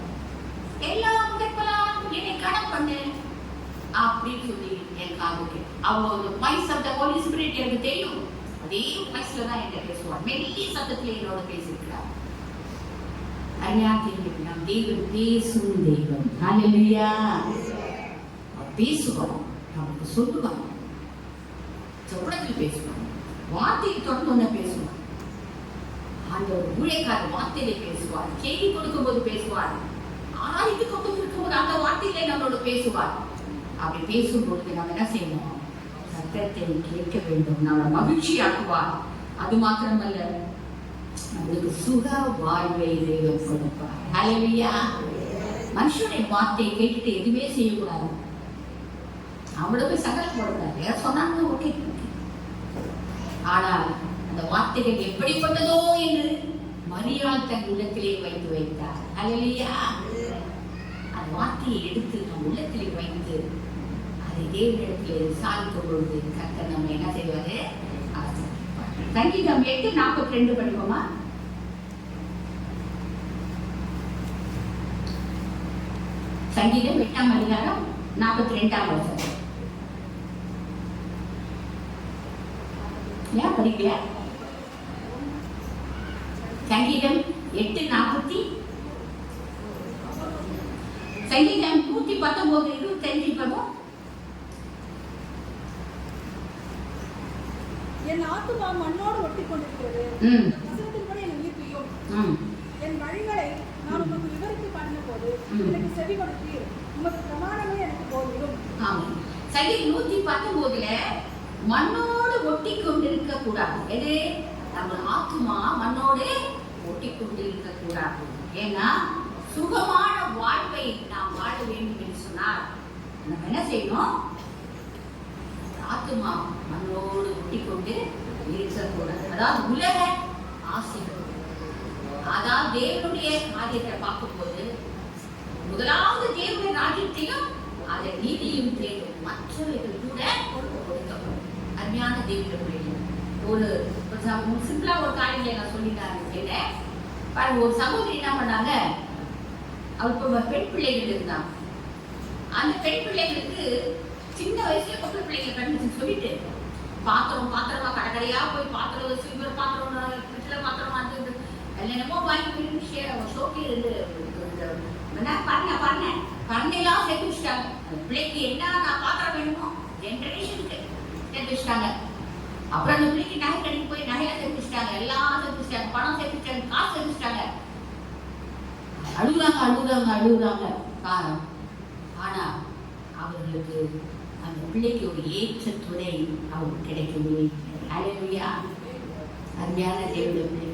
எல்லாம் முதற்பலாம் என்னை கணம் பண்ணு அப்படின்னு சொல்லி என் காதுக்கு அவங்க voice of the holy spirit எனக்கு தெரியும். அதே வாய்ஸ்ல தான் என்கிட்ட பேசுவார். மெல்லிய சத்தத்துல என்னோட பேசியிருக்கிறார். நம் தேவன் பேசும் தெய்வம். ஹல்லேலூயா. பேசுவார், நமக்கு சொல்லுவார், சொப்பனத்தில் பேசுவார், வார்த்தையை தொடர்ந்து பேசுவார். ஆண்டவர் ஊழியக்காரர் வார்த்தையிலே பேசுவார், செய்தி கொடுக்கும் போது பேசுவார், ஆராய்ச்சி கொண்டு இருக்கும்போது அந்த வார்த்தையிலே நம்மளோட பேசுவார். அப்படி பேசும்பொழுது நம்ம என்ன செய்யணும்? சத்தத்தை கேட்க வேண்டும். நம்மளை மகிழ்ச்சியாக்குவார். அது மாத்திரமல்ல, நம்மளுக்கு சுக வாழ்வை தேவன் கொடுப்பார். ஹல்லேலூயா. மனுஷனுடைய வார்த்தையை கேட்டுட்டு எதுவுமே செய்யக்கூடாது. அவங்களோட சங்கடப்படக்கூடாது. யார் சொன்னாங்க ஓகே. ஆனால் அந்த வார்த்தைகள் எப்படிப்பட்டதோ என்று மரியாள் தன் உள்ளத்திலே வைத்தார். ஹல்லேலூயா. அந்த வார்த்தையை எடுத்து நம் உள்ளத்திலே வைத்து அதை தேவனிடத்திலே சாதிக்கும் பொழுது கர்த்தர் நம்ம என்ன செய்வாரு? சங்கீதம் 8:42 படிப்போமா? சங்கீதம் 8ஆம் அதிகாரம் 42ஆம் வசனம். ஏன் படிக்கல? சங்கீதம் 8:40, சங்கீதம் 119:25 படிப்போம். என் ஆத்துமா மண்ணோடு ஒட்டி கொண்டிருக்கிறது. வசனத்தின்படி என்னை உயிர்ப்பியும். என் வழிகளை நான் உமக்கு விவரித்து பண்ணும்போது எனக்கு செவி கொடுத்தீர். உமது பிரமாணமே எனக்கு போதிடும். சங்கீதம் 119ல மண்ணோடு ஒட்டி கொண்டிருக்க கூடாது. எது? நம்ம ஆத்துமா மண்ணோடு ஒட்டி கொண்டிருக்க கூடாது. ஏன்னா சுகமான வாழ்வை நாம் வாழ வேண்டும் என்று சொன்னால் நம்ம என்ன செய்யணும்? ஆத்துமா மண்ணோடு ஒட்டிக்கொண்டு இருக்கக்கூடாது. அதாவது உலக ஆசைகள், அதாவது தேவனுடைய காரியத்தை பார்க்கும்போது முதலாவது தேவனுடைய ராஜ்யத்தையும் அதன் நீதியும் தேடும், மற்றவர்கள் கூட கொடுக்கப்படும். அருமையான தேவனுடைய ஒரு சிம்பிளா ஒரு காரியங்களை நான் சொல்லிட்டேன். ஒரு சகோதரி என்ன பண்ணாங்க, அவருக்கு பெண் பிள்ளைகள் இருந்தாங்க. அந்த பெண் பிள்ளைகளுக்கு சின்ன வயசுல பொம்பளை பிள்ளைங்க கண்டுச்சு சொல்லிட்டு பாத்திரமா கடைக்கடையா போய் பாத்திரம், சில்வர் பாத்திரம், பித்தளை பாத்திரம், அது என்னமோ வாங்கி ஷோக்கி பண்ணையெல்லாம் சேர்த்து வச்சுட்டாங்க. பிள்ளைக்கு என்ன பாத்திரம் வேணுமோ ஜென்ரேஷனுக்கு சேர்த்து வச்சுட்டாங்க. அப்புறம் அந்த பிள்ளைக்கு நகை கடைக்கு போய் நகையெல்லாம் சேர்த்து வச்சுட்டாங்க, எல்லாம் சேர்த்து வச்சுட்டாங்க, பணம் சேர்த்து வச்சுட்டாங்க, காசு சேர்த்து வச்சுட்டாங்க. அழுகுறாங்க காரணம். ஆனா அவர்களுக்கு அந்த பிள்ளைக்கு ஒரு ஏற்ற துணை அவருக்கு கிடைக்கவில்லை. ஹல்லேலூயா. அருமையான தேவனுடைய பிள்ளை,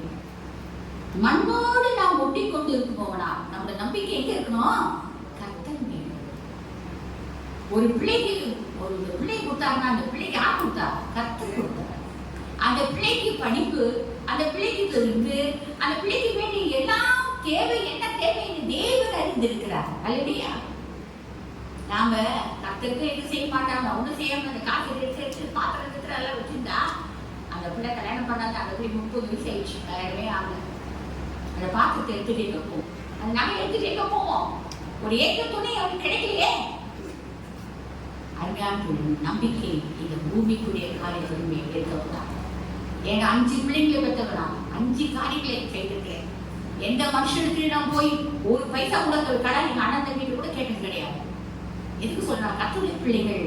மண்ணோடு நாம் ஒட்டி கொண்டு இருக்கோம்னா நம்மளோட நம்பிக்கை எங்க இருக்கணும்? கர்த்தர் மேல். ஒரு பிள்ளைக்கு ஒரு பிள்ளை கொடுத்தாருன்னா அந்த பிள்ளைக்கு யார் கொடுத்தா? கர்த்தர் கொடுத்தார். அந்த பிள்ளைக்கு படிப்பு, அந்த பிள்ளைக்கு தெரிந்து, அந்த பிள்ளைக்கு வேண்டிய எல்லாம் தேவை, என்ன தேவைன்னு தேவன் அறிந்திருக்கிறார். ஹல்லேலூயா. நாம கர்த்தருக்கு எதுவும் செய்ய மாட்டாங்க, ஒன்றும் செய்யாம அந்த காசு எடுத்து பாத்திரத்துல எல்லாம் வச்சிருந்தா அந்த பிள்ளை கல்யாணம் பண்ணாங்க. அந்த பிள்ளை 30 வயசு ஆயிடுச்சு, கல்யாணமே ஆகல. அந்த பாத்திரத்தை எடுத்துட்டு எங்க போவோம்? அந்த நகை எடுத்துட்டு எங்க போவோம்? ஒரு ஏற்ற துணை அவனுக்கு கிடைக்கலையே. அருமையான நம்பிக்கை இந்த பூமிக்குரிய காரியங்களுமே எடுக்கக்கூடாது. ஏன்னா 5 பிள்ளைங்களை பெற்றவனா 5 காரியங்களை செய்திருக்கிறேன். எந்த மனுஷனுக்கு நான் போய் ஒரு பைசா கூட கடன் எங்க அண்ணன் தம்பிட்டு கூட கேட்டது கிடையாது. எதுக்கு சொல்றா? கர்த்தருடைய பிள்ளைகள்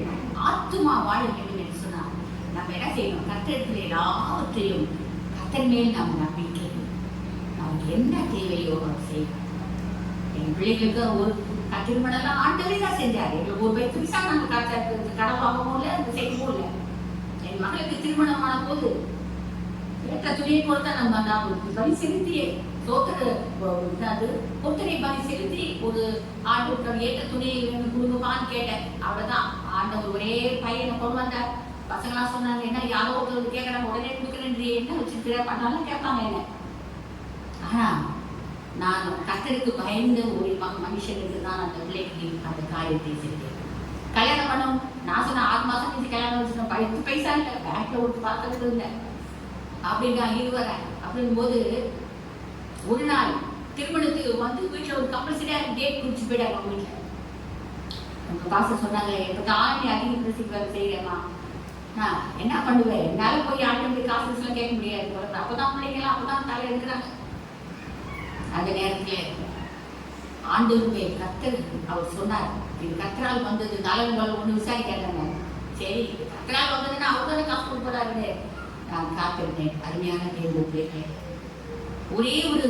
ஆத்துமா வாழ வேண்டும் என்று சொன்னா நம்ம என்ன செய்யணும்? கர்த்தரிடத்தில் எல்லாவற்றையும் கர்த்தர் மேல் நாம் நம்பிக்கை, நமக்கு என்ன தேவையோ அவர் செய்யணும். என் பிள்ளைகளுக்கு ஒரு திருமணம் ஆண்டவரே தான் செஞ்சாரு. எங்களுக்கு ஒரு பைசா நாங்கள் கடன் வாங்கவும் இல்லை, அந்த செய்யவும் இல்லை. என் மகளுக்கு திருமணமான போது ஏற்ற துணியை கொடுத்தா நம்ம வழி செலுத்தியே சோத்திர அது பொத்தனை பலி செலுத்தி ஒரு ஆண்டவருக்கு ஏற்ற துணியை கொடுங்கப்பான்னு கேட்டேன். அவ்வளவுதான். ஆண்டவர் ஒரே பையனை கொண்டு வந்தார். பசங்களா சொன்னாங்க, என்ன யாரோ ஒருத்தர் கேட்கறாங்க, உடனே கொடுக்குறேன், என்ன வச்சுருக்கிற பண்ணாலும் கேட்பாங்க என்ன. ஆனா நான் கர்த்தருக்கு பயந்த ஒரு மனுஷனுக்கு தான் அந்த பிள்ளைக்கு அந்த காரியத்தை செஞ்சேன். கல்யாணம் பண்ணணும் நான் சொன்னேன், 6 மாசம் கழிச்சு கல்யாணம் வச்சுக்கணும், 10 பைசா இல்லை, பேங்க்ல ஒரு பார்த்துட்டு இருந்தேன். அப்படின்னு நான் இருவரேன். அப்படின் போது ஒரு நாள் திருமணத்துக்கு வந்து வீட்டில் ஒரு கம்பல்சரியாக டேட் குடிச்சு போயிட்டாங்க. அவங்க வீட்டில் உங்க பாச சொன்னாங்க, எப்போ தாண்டி அதிக பிரசிக்கு வேலை செய்கிறேம்மா, நான் என்ன பண்ணுவேன், என்னால் போய் ஆண்டு காசுலாம் கேட்க முடியாது. அப்போதான் பிள்ளைங்களாம் அப்போதான் தலை எடுக்கிறாங்க. அந்த நேரத்தில் ஆண்டவருமே கர்த்தர் அவர் சொன்னார், இது கர்த்தரால் வந்தது, நலன்கள் ஒன்று விசாரிக்காங்க. சரி கர்த்தரால் வந்ததுன்னா அவர் தானே காசு கொடுப்பறாரு. நான் காத்திருந்தேன். அருமையான தேர்வு பிள்ளைகளே, ஒரே ஒரு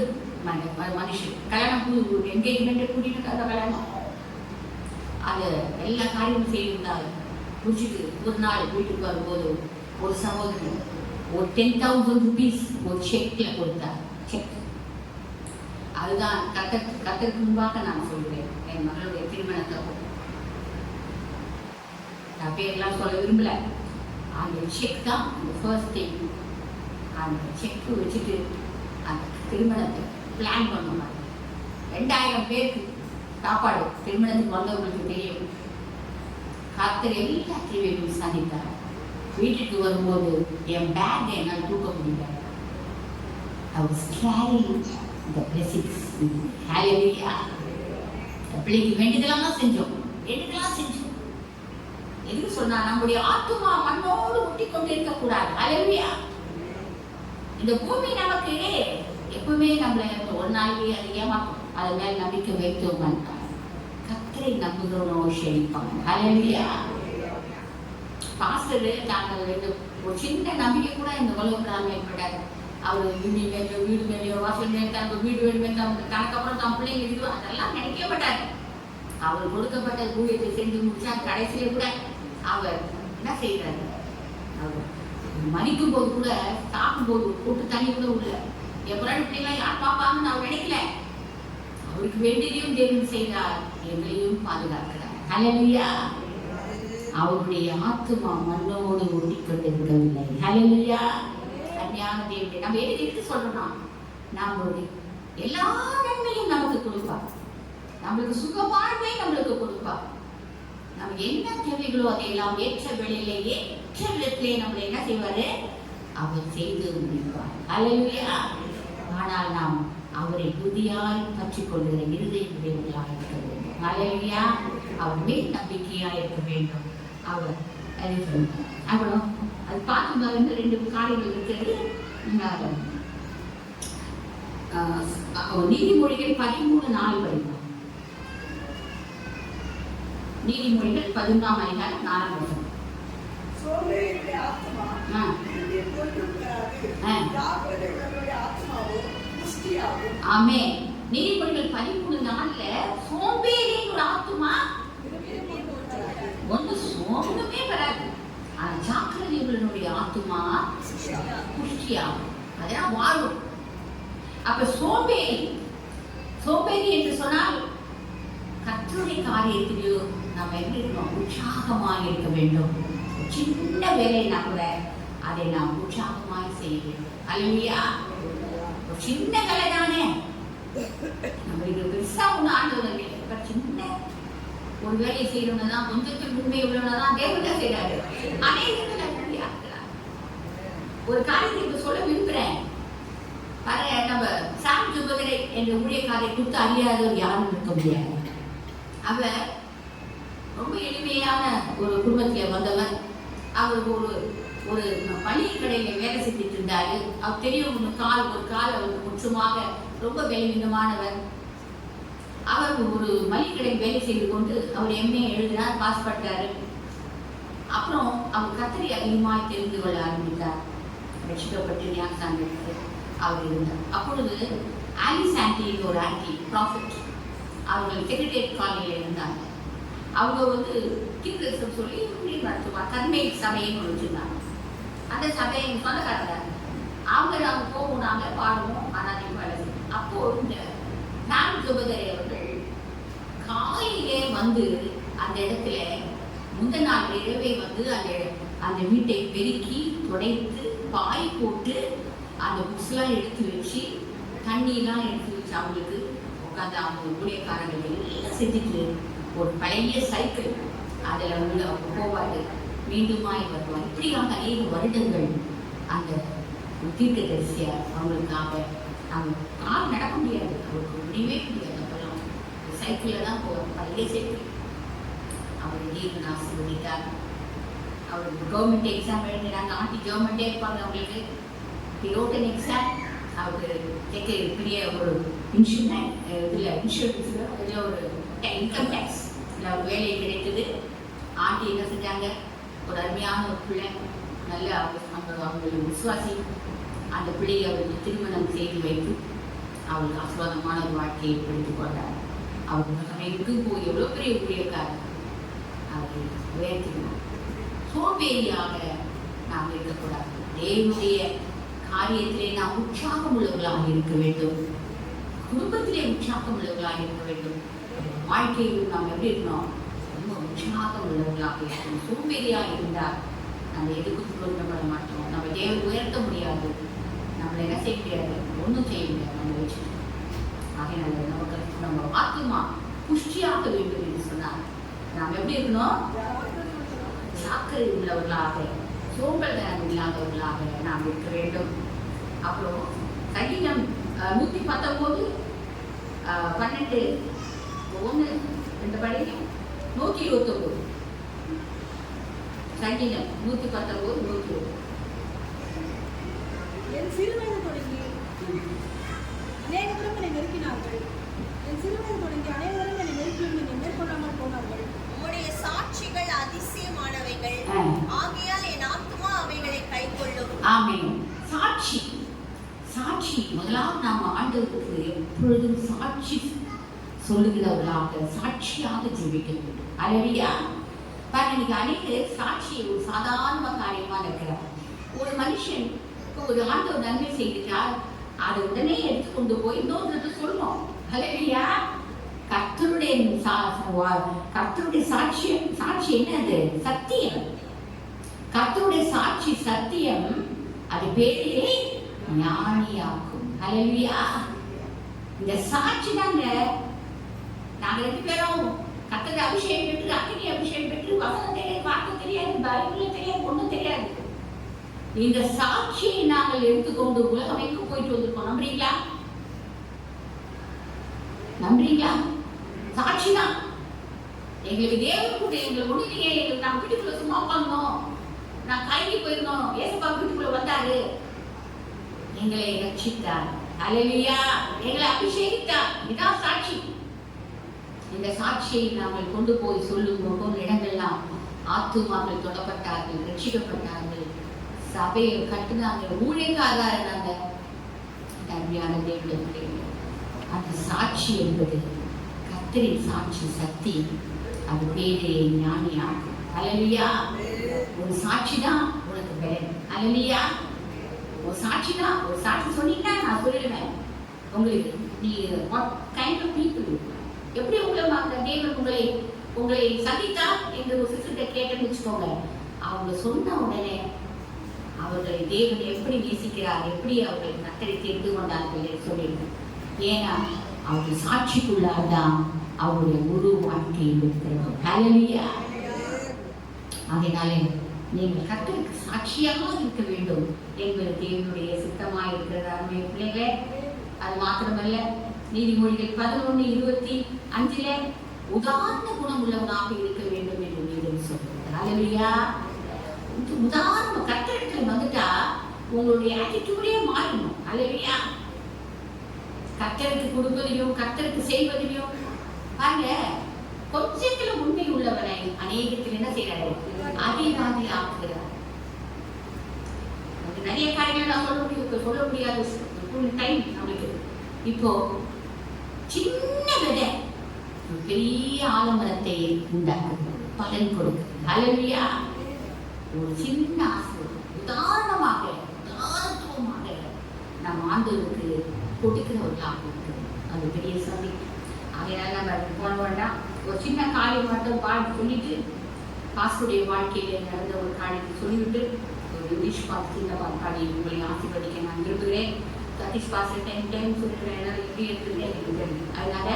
மனுஷன் கல்யாணம் என்கேஜ்மெண்ட்டை கூட்டிட்டு அந்த கல்யாணம் அது எல்லா காரியமும் செய்திருந்தால் முடிச்சுட்டு ஒரு நாள் வீட்டுக்கு வரும்போது ஒரு சகோதரன் ஒரு 10,000 rupees ஒரு செக்ல கொடுத்தார். செக் அதுதான் கர்த்தருக்கு முன்பாக நான் சொல்கிறேன். என் மகளுடைய திருமணத்தை நான் பேரெல்லாம் சொல்ல விரும்பல. அந்த செக் தான் அந்த ஃபர்ஸ்ட் திங். அந்த செக்கு வச்சுட்டு அந்த திருமணத்தை பிளான் பண்ண 2000 பேருக்கு சாப்பாடு திருமணத்துக்கு வந்தவங்களுக்கு தெரியும். கர்த்தர் எல்லாத்தையும் விசாரித்தார். வீட்டுக்கு வரும்போது என் பேக் என்னால் தூக்க முடியல. I was carrying the blessings. Hallelujah. பிள்ளைக்கு வேண்டியதெல்லாம் செஞ்சோம். எதுக்கு சொன்னா, நம்முடைய ஆத்துமா மண்ணோடு ஒட்டி கொண்டு இருக்கக்கூடாது. ஹல்லேலூயா. இந்த பூமி நமக்கு எப்பவுமே நம்மளை ஒரு நாளைக்கு அது ஏமாற்றும். அது மேல் நம்பிக்கை வைத்தோம். கர்த்தரை நம்புகிறோம் செழிப்பாங்க. ஹல்லேலூயா. பாஸ்டர் நாங்கள் ஒரு சின்ன நம்பிக்கை கூட இந்த உலகத்தில் ஏற்படாது. அவர் வீடு மேலேயோ வாசல் மேலே தான் வீடு வேணுமே தான் கணக்கப்புறம் தான் பிள்ளைங்க இது அதெல்லாம் நினைக்க மாட்டார். அவர் கொடுக்கப்பட்ட ஊழியத்தை செஞ்சு முடிச்சா கடைசியில கூட அவர் என்ன செய்யறாரு, அவர் மறிக்கும் போது கூட சாப்பிடும் போது போட்டு தண்ணி கூட உள்ள எப்படாது பிள்ளைங்களா யார் பார்ப்பாங்கன்னு அவர் நினைக்கல. அவருக்கு வேண்டியதையும் தேவன் செய்கிறார், எங்களையும் பாதுகாக்கிறார். ஹல்லேலூயா. அவருடைய ஆத்துமா மண்ணோடு ஓடிக்கொண்டிருக்கவில்லை. ஹல்லேலூயா. அருமையான தேவனே, நம்ம எதுக்கு சொல்றோம்னா, நம்மளுடைய எல்லா நன்மையும் நமக்கு கொடுப்பார். நம்மளுக்கு சுக வாழ்வை நம்மளுக்கு கொடுப்பார். நம்ம என்ன தேவைகளோ அதையெல்லாம் ஏற்ற வேளையில ஏற்ற விதத்திலே நம்மளை என்ன செய்வாரு, அவர் செய்து முடிப்பார். ஹல்லேலூயா. ஆனால் நாம் அவரை புதியாய் பற்றிக் கொள்கிற இருதயமுடையவர்களாக இருக்க வேண்டும். ஹல்லேலூயா. அவர் மேல் நம்பிக்கையாக இருக்க வேண்டும். அவர் அப்புறம் அது பார்க்கும்போது 2 காரியங்கள் இருக்கிறது. நீதிமொழிகள் 13:4 படிப்போம். நீதிமொழிகள் 13:4. சோம்பேறியுடைய ஆத்துமா ஒன்றும் பெறாது, ஆத்மாவோ புஷ்டியாகும். ஆமென். நீதிமொழிகள் 13:4 சோம்பேறியின் ஒரு ஆத்துமா ஒன்றுமே பெறாது, ஆனா ஜாக்கிரதையுடைய ஆத்துமா புஷ்டியாகும். அதெல்லாம் வாழும். அப்ப சோம்பேறி என்று சொன்னால் கர்த்தருடைய காரியத்திலேயோ நம்ம எப்படி இருக்கணும், உற்சாகமாக இருக்க வேண்டும். சின்ன வேலைனா கூட அதை நாம் உற்சாகமாய் செய்ய வேண்டும். ஹல்லேலூயா. சின்ன வேலை தானே, நம்மளுக்கு பெருசா ஒன்று ஆண்டவர் சின்ன ஒரு வேலையை செய்யணும்னா தான், கொஞ்சத்துக்கு உண்மை உள்ளவனா தான் தேவன் தான் செய்யறாரு. ஒரு காரியத்தை இப்ப சொல்ல விரும்புறேன். நம்ம சாம் ஜுபகரை என்ற ஊழியக்காரை கொடுத்து அறியாதவர் யாரும் இருக்க முடியாது. அவர் ரொம்ப எளிமையான ஒரு குடும்பத்தில் வந்தவர். அவர் ஒரு மளிகை கடையில் வேலை செஞ்சுட்டு இருந்தாரு. அவர் தெரியும், ஒரு கால் அவருக்கு முற்றுமாக ரொம்ப பலவீனமானவர். அவர் ஒரு மளிகை கடையில் வேலை செய்து கொண்டு அவர் MA எழுதினார், பாஸ் பண்ணாரு. அப்புறம் அவர் கர்த்தரை அதிகமாக தெரிந்து கொள்ள ஆரம்பித்தார். ரட்சிக்கப்பட்டு ஞானஸ்நானம் எடுத்து அவர் இருந்தார். அப்பொழுது ஆலிஸ் ஆன்டின்னு ஒரு ஆன்டி ப்ராஃபிட், அவர்கள் செக்ரட்டேரியட் காலனியில் இருந்தாங்க. அவங்க தீர்க்கதரிசனம் சொல்லி நடத்துவாங்க. தன்மை சபைன்னு வச்சுருந்தாங்க. அந்த சபையை சொந்தக்காரங்க அவங்க போவோம், நாங்கள் பாடுவோம், ஆனால் வேலை செய்வோம். அப்போ இந்த நான்குபதரை அவர்கள் காலையிலே வந்து அந்த இடத்துல முந்தின நாள் இரவே வந்து அந்த வீட்டை பெருக்கி துடைத்து பாய் போட்டு அந்த புக்ஸ்லாம் எடுத்து வச்சு தண்ணியெல்லாம் எடுத்து வச்சு அவங்களுக்கு உட்காந்து அவங்க ஊழியக்காரர்கள் எல்லாம் செஞ்சுட்டு ஒரு பழைய சைக்கிள் அதில் வந்து அவங்க போவார், மீண்டுமாய் வருவார். இப்படியாக அநேக வருடங்கள் அந்த தீர்க்கதரிசியார் அவங்களுக்காக அவங்க கால் நடக்க முடியாது, அவருக்கு முடியவே முடியாது. அப்பெல்லாம் சைக்கிளில் தான் போவார், பழைய சைக்கிள். அவர் தேவன் ஆசீர்வதித்தார். அவருக்கு கவர்மெண்ட் எக்ஸாம் எழுதினாங்க, ஆண்டி கவர்மெண்ட்டே இருப்பாங்க அவங்களுக்கு. ரோட்டன் எக்ஸாம் அவருக்கு பெரிய ஒரு இன்சூரன்ஸில் இதில் ஒரு இன்கம் டேக்ஸ் ஒரு வேலை கிடைத்தது. ஆண்டி என்ன செஞ்சாங்க, ஒரு அருமையான ஒரு பிள்ளை, நல்ல அவங்களுடைய விசுவாசி. அந்த பிள்ளையை அவருக்கு திருமணம் செய்து வைத்து அவருக்கு ஆசீர்வாதமான ஒரு வாழ்க்கையை ஏற்படுத்திக் கொண்டார். அவருக்கு எங்கும் போய் எவ்வளோ பெரிய ஊழியக்காரர் அவர் உயர்த்தினார். சோம்பேறியாக நாம் இருக்கக்கூடாது. தேவனுடைய காரியத்திலே நாம் உற்சாகம் உள்ளவர்களாக இருக்க வேண்டும், குடும்பத்திலே உற்சாகம் உள்ளவர்களாக இருக்க வேண்டும். வாழ்க்கையில் நாம் எப்படி இருக்கணும், ரொம்ப உற்சாகம் உள்ளவர்களாக இருக்கணும். சோம்பேறியாக இருந்தால் நம்ம எதுக்கும் பொருந்தப்பட மாட்டோம், நம்ம தேவன் உயர்த்த முடியாது, நம்மளை என்ன செய்ய முடியாது, ஒன்றும் செய்ய முடியாது நம்ம வச்சுட்டு. ஆகையினால நமக்கு நம்ம ஆத்மா புஷ்டியாக வேண்டும் என்று சொன்னால் நாம் எப்படி இருக்கணும், சாக்கரை உள்ளவர்களாக, சோம்பல் தனம் இல்லாதவர்களாக நாம் இருக்க வேண்டும். அப்புறம் சங்கீதம் 119 12 1 2 படிங்க. 129 சங்கீதம் 119 120. என் சிறுவயது தொடங்கி அநேக தரம் என்னை நெருக்கினார்கள். என் சிறுவயது தொடங்கி அநேக தரம் என்னை நெருக்கியும் என்னை மேற்கொள்ளாமல் போனார்கள். உம்முடைய சாட்சிகள் அதிசயமானவைகள், ஆகையால் என் ஆத்துமா அவைகளை கைக்கொள்ளும். ஆமென். சாட்சி சாட்சி முதலாவது நாம் ஆண்டவருக்கு எப்பொழுதும் சாட்சி சொல்லுகிறவர்களாக சாட்சியாக ஜீவிக்க வேண்டும். அல்லேலூயா. இன்னைக்கு அநேக சாட்சி ஒரு சாதாரண காரியமா இருக்கிறார். ஒரு மனுஷன் ஒரு ஆண்டவர் நன்மை செய்கிறார், அதை உடனே எடுத்துக்கொண்டு போய் இன்னொரு சொல்லணும். அல்லேலூயா. கர்த்தருடைய சாட்சி என்னது, சத்தியம். கர்த்தருடைய சாட்சி சத்தியம், அது பேரையே ஞானியாக்கும். அல்லேலூயா. இந்த சாட்சி தாங்க நாங்க 2 பேரும் கர்த்தருடைய அபிஷேகம் பெற்று, அக்கினி அபிஷேகம் பெற்று, வசனம் தெரியாது, வார்த்தை தெரியாது, பைபிள் தெரியாது, ஒன்றும் தெரியாது. இந்த சாட்சியை நாங்கள் எடுத்துக்கொண்டு உலகம் எங்க போயிட்டு வந்திருக்கோம். நம்புறீங்களா? நம்புறீங்களா? சாட்சி தான். எங்களுக்கு தேவன் கூட எங்களை ஒண்ணுலையே, எங்களுக்கு நான் வீட்டுக்குள்ள சும்மா உட்காந்தோம், நான் கலங்கி போயிருந்தோம், ஏசப்பா வீட்டுக்குள்ள வந்தாரு, எங்களை ரட்சித்தார். அல்லேலூயா. எங்களை அபிஷேகித்தார். இதான் சாட்சி. இந்த சாட்சியை நாங்கள் கொண்டு போய் சொல்லும் ஒவ்வொரு இடங்கள்லாம் ஆத்துமாக்கள் தொடப்பட்டார்கள், ரட்சிக்கப்பட்டார்கள், சபையை கட்டுனாங்க, ஊழியக்காரராங்க. அருமையான தேவனுடைய அந்த சாட்சி என்பது கர்த்தரின் சாட்சி, சத்தியம். அது பேரே ஞானியாகும். அல்லேலூயா. ஒரு சாட்சி தான் உனக்கு பலன். அல்லேலூயா. ஒரு சாட்சி தான். ஒரு சாட்சி சொன்னீங்கன்னா நான் சொல்லிடுவேன் உங்களுக்கு, நீ வாட் கைண்ட் ஆஃப் பீப்புள், எப்படி உங்களை தேவன் உங்களை சந்தித்தா என்று ஒரு சிஸ்டர்கிட்ட கேட்டேன்னு வச்சுக்கோங்க. அவங்க சொன்ன உடனே அவர்களை தேவன் எப்படி நேசிக்கிறார், எப்படி அவர்களை கர்த்தரை தெரிந்து கொண்டார்கள் சொல்லிடுவேன். ஏன்னா அவருடைய சாட்சிக்குள்ளாதான் அவருடைய முழு வாழ்க்கையில் இருக்கிறது. ஹல்லேலூயா. அதனாலே நீங்கள் கர்த்தருக்கு சாட்சியாக இருக்க வேண்டும் என்பது தேவனுடைய சித்தமாக இருக்கிறது. அருமையான பிள்ளைகளே, அது மாத்திரமல்ல, நீதிமொழிகள் 11:25 உதாரண குணம் உள்ளவனாக இருக்க வேண்டும் என்று தேவன் சொல்கிறார். ஹல்லேலூயா. உதாரணம் கர்த்தரிடத்தில் வந்துட்டா உங்களுடைய ஆட்டிடியூடே மாறணும். ஹல்லேலூயா. கர்த்தருக்கு கொடுப்பதிலும் கர்த்தருக்கு செய்வதிலும் பாருங்க, கொஞ்சத்துல உண்மை உள்ளவனை அநேகத்தில் என்ன செய்யறாரு, அதிகாரி ஆக்குகிறார். நிறைய காரியங்கள் நான் சொல்ல முடியாது டைம் நம்மளுக்கு. இப்போ சின்ன விதை பெரிய ஆலமரத்தை உண்டாக்குகிறது, பலன் கொடுக்குது. ஹல்லேலூயா. ஒரு சின்ன ஆசை உதாரணமாக நம் ஆண்டவருக்கு கொடுக்கிறவர்களாக இருக்குது. அது பெரிய சபை. அதனால நம்ம போன வேண்டாம். ஒரு சின்ன காரியம் மட்டும் பாட்டு சொல்லிட்டு பாஸ்டருடைய வாழ்க்கையில் நடந்த ஒரு காரியத்தை சொல்லிவிட்டு ஒரு இங்கிலீஷ் பாட்டு சின்ன பாடி உங்களை ஆசீர்வதிக்க நான் விரும்புகிறேன். சதீஷ் பாஸ்டர் 10 டைம் சொல்லிக்கிறேன். என்னால் எப்படி இருக்குன்னு அதனால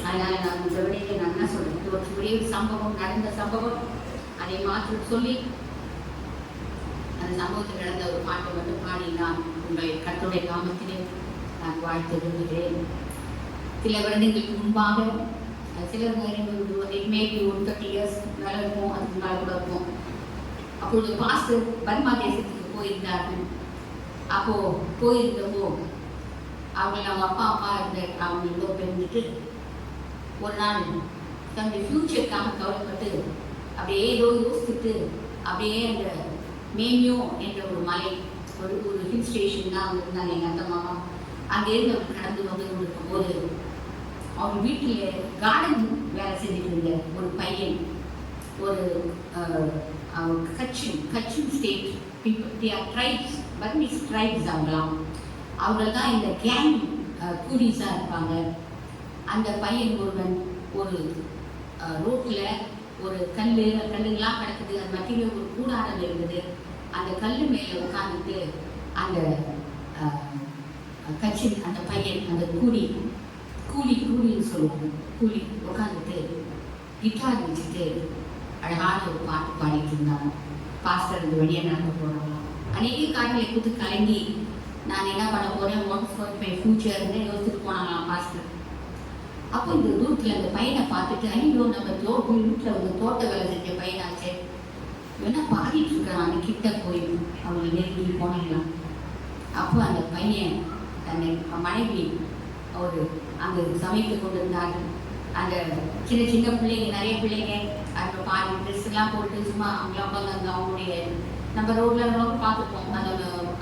நான் இந்த விடையை நான் என்ன சொல்றேன், இது ஒரு பெரிய சம்பவம், நடந்த சம்பவம். அதை மாற்றம் சொல்லி அந்த சம்பவத்தில் நடந்த ஒரு பாட்டை மட்டும் பாடி நான் உங்களை கர்த்தருடைய நாமத்திலே நான் வாழ்த்து விரும்புகிறேன். சில வருடங்களுக்கு முன்பாக சிலர் மேபி 30 இயர்ஸ் மேலே இருக்கும், அதுக்கு முன்னால் கூட இருக்கும். அப்பொழுது பாஸ்டர் பர்மா தேசத்துக்கு போயிருந்தார்கள். அப்போ போயிருந்தப்போ அவங்க அப்பா அம்மா அவங்க எவ்வளோ இருந்துட்டு ஒரு நாள் தன்னுடைய ஃபியூச்சருக்காக கவலைப்பட்டு அப்படியே ஏதோ யோசிச்சுட்டு அப்படியே அந்த மேன்யோ என்ற ஒரு மலை, ஒரு ஹில் ஸ்டேஷன் தான் அவங்க இருந்தாங்க எங்கள் அத்தை மாமா. அங்கேருந்து அவர் கடந்து வந்து இருக்கும் போது அவங்க வீட்டில் கார்டன் வேலை செஞ்சுட்டு இருந்த ஒரு பையன், ஒரு Kachin state people, tribes, Burmese tribes அவங்க தான் இந்த கேங் கூலிஸாக இருப்பாங்க. அந்த பையன் ஒருவன் ஒரு ரோட்டில் ஒரு கல்லுலாம் கிடக்குது, அது மத்தியில் ஒரு கூடாரம் இருந்தது. அந்த கல் மேலே உட்காந்துட்டு அந்த கட்சி அந்த பையன் அந்த கூலின்னு சொல்லுவாங்க, கூலி உட்காந்துட்டு கிட்டார் வச்சுட்டு அழகான ஒரு பாட்டு பாடிட்டு இருந்தாங்க. பாஸ்டர் இந்த வழியை நடந்து போகிறாங்க. அநேக காரியங்களை கொடுத்து கலங்கி நான் என்ன பண்ண போகிறேன், வாட்ஸ் ஃபார் மை ஃபியூச்சர்னு யோசிச்சுட்டு போனாங்களாம் பாஸ்டர். அப்போ இந்த தூரத்தில் அந்த பையனை பார்த்துட்டு, ஐயோ நம்ம வீட்டில் வந்து தோட்ட வேலை செஞ்ச பையனாச்சே, என்ன பாடிட்டு இருக்கிறாங்க, கிட்ட போய் அவங்க நெருங்கி போனாங்களாம். அப்போ அந்த பையன் அந்த மனைவி அவர் அங்கே சமைத்து கொண்டு இருந்தார்கள். அந்த சின்ன பிள்ளைங்க, நிறைய பிள்ளைங்க அந்த பாதி ட்ரெஸ்லாம் போட்டு சும்மா அவங்களாம் உட்காந்து அவங்களுடைய நம்ம ரோட்டில் பார்த்துப்போம்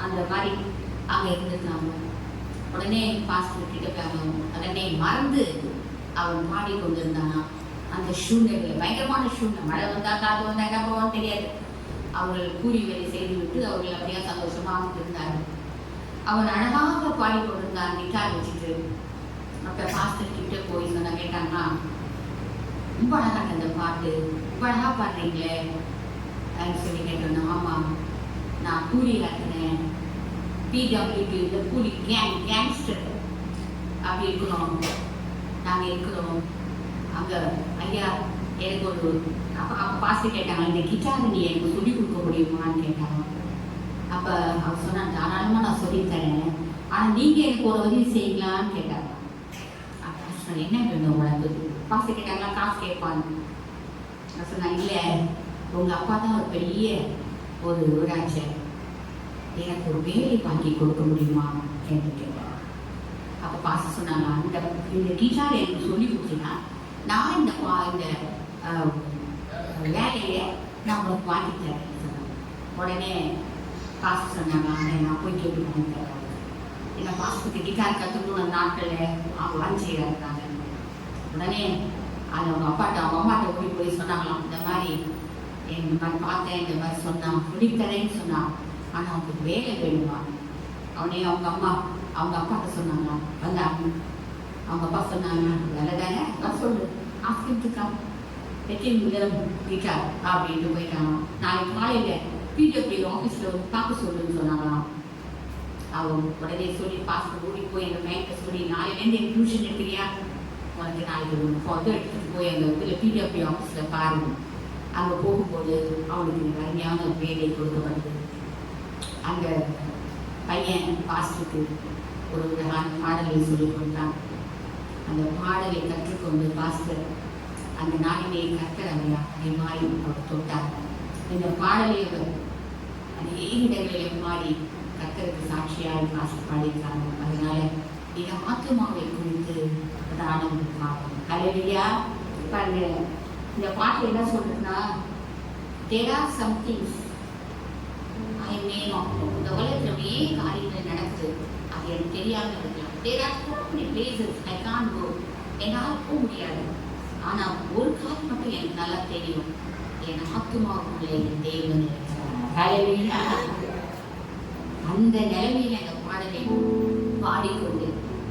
அந்த மாதிரி அங்கே இருந்துருந்தாங்க. உடனே பாஸ்டர் கிட்ட உடனே மறந்து அவன் பாடி கொண்டிருந்தானா. அந்த சூழ்நிலையில் பயங்கரமான சூழ்நிலை, மழை வந்தால் காற்று வந்தால் என்ன போவான்னு தெரியாது. அவர்கள் கூலி வேலை செய்துவிட்டு அவர்கள் அப்படியே சந்தோஷமாக இருந்தார்கள். அவன் அழகாக பாடி கொண்டிருந்தான் கிட்டார் வச்சுட்டு. அப்போ பாஸ்டர் கிட்ட போய் சொன்ன கேட்டாங்கன்னா, ரொம்ப அழகாக அந்த பாட்டு, ரொம்ப அழகாக பாடுறீங்களே அப்படின்னு சொல்லி கேட்டோன்னா, ஆமாம் நான் கூலி ஆக்குனேன், பிடபிள்யூடி இந்த கூலி கேங்ஸ்டர் அப்படி இருக்கிறோம், நாங்கள் இருக்கிறோம் அங்கே. ஐயா எனக்கு ஒரு அப்போ பாஸ்டர் கேட்டாங்க, இந்த கிட்டார் நீ எனக்கு சொல்லிக் கொடுக்க முடியுமான்னு கேட்டாங்க. அப்போ அவர் சொன்னாங்க, தாராளமாக நான் சொல்லித்தரேன், ஆனால் நீங்கள் எனக்கு ஒரு உதவி செய்யலான்னு கேட்டாங்க. அப்போ என்ன வேணும் உங்களுக்கு? பாஸ்டர் கேட்டாங்களா, காசு கேட்பாங்க. நான் சொன்னேன், இல்லை உங்கள் அப்பா தான் ஒரு பெரிய ஒரு ஊராட்சி, எனக்கு ஒரு வேலை வாங்கி கொடுக்க முடியுமா என்று கேட்டார். அப்போ பாஸ்டர் சொன்னாங்க, இந்த கிட்டார் எனக்கு சொல்லி கொடுத்தீங்கன்னா நான் இந்த வேலையை நான் உங்களுக்கு வாங்கி தரேன் சொன்னாங்க. உடனே பாஸ்டர் சொன்னாங்க, நான் போய் கேட்டு வாங்கி தரேன். ஏன்னா பாஸ்டருக்கு கிட்டார் கற்றுக்கணும் நாட்களில் அவங்க வாஞ்சியாக இருந்தாங்க. உடனே அது அவங்க அம்மாட்ட ஓடி போய் சொன்னாங்களாம், இந்த மாதிரி இந்த மாதிரி பார்த்தேன், இந்த மாதிரி சொன்னான், சொல்லித்தரேன்னு சொன்னான், ஆனால் அவனுக்கு வேலை வேணுமா. அவனே அவங்க அப்பாட்ட சொன்னாங்களாம். வந்தாங்க அவங்க அப்பா சொன்னாங்க, வேலை தானே நான் சொல்லு ஆஸ்கிட்டுக்கான் கிட்டார் அப்படின்ட்டு போயிட்டாங்க. நாளைக்கு காலையில் பிடபிள்யூ ஆஃபீஸில் பார்க்க சொல்லுன்னு சொன்னாங்களாம். அவங்க உடனே சொல்லி பாஸ்டர் ஓடி போய் எங்கள் மைக்கிட்ட சொல்லி, நாளையிலேருந்து என் டியூஷன் எடுக்கிறியா, உனக்கு நாளைக்கு ஒரு ஃபோட்டோ எடுத்துகிட்டு போய் அந்த இதில் பிடபிள்யூ ஆஃபீஸில் பாருங்க. அங்கே போகும்போது அவனுக்கு அருமையான வேலை கொடுக்கப்படுது. அந்த பையன் பாஸ்டருக்கு ஒரு விதமான பாடலை சொல்லிக் கொடுத்தான். அந்த பாடலை கற்றுக்கொண்டு பாஸ்டர் அந்த நாளிலே கர்த்தர் அவரை மாறி அவர் தொட்டார். இந்த பாடலை அவர் அநேக இடங்களில் மாறி கர்த்தருக்கு சாட்சியாக பாஸ்டர் பாடியிருக்காங்க. அதனால இந்த ஆத்துமாவை குறித்து பிரதானம் பார்ப்போம். ஹல்லேலூயா. பாருங்க, இந்த பாட்டு என்ன சொல்றதுன்னா, there are some things I may not know. இந்த உலகத்தில் நிறைய காரியங்கள் நடக்குது, அது எனக்கு தெரியாமல் இருக்கலாம். There are so many places I can't go. என்னால் போக முடியாது. ஆனால் ஒரு காரியம் மட்டும் எனக்கு நல்லா தெரியும், என் ஆத்துமாவுக்குள்ளே என் தேவன் இருக்கிறார். ஹல்லேலூயா. அந்த நிலைமையில அந்த பாடலை பாடிக்கொண்டு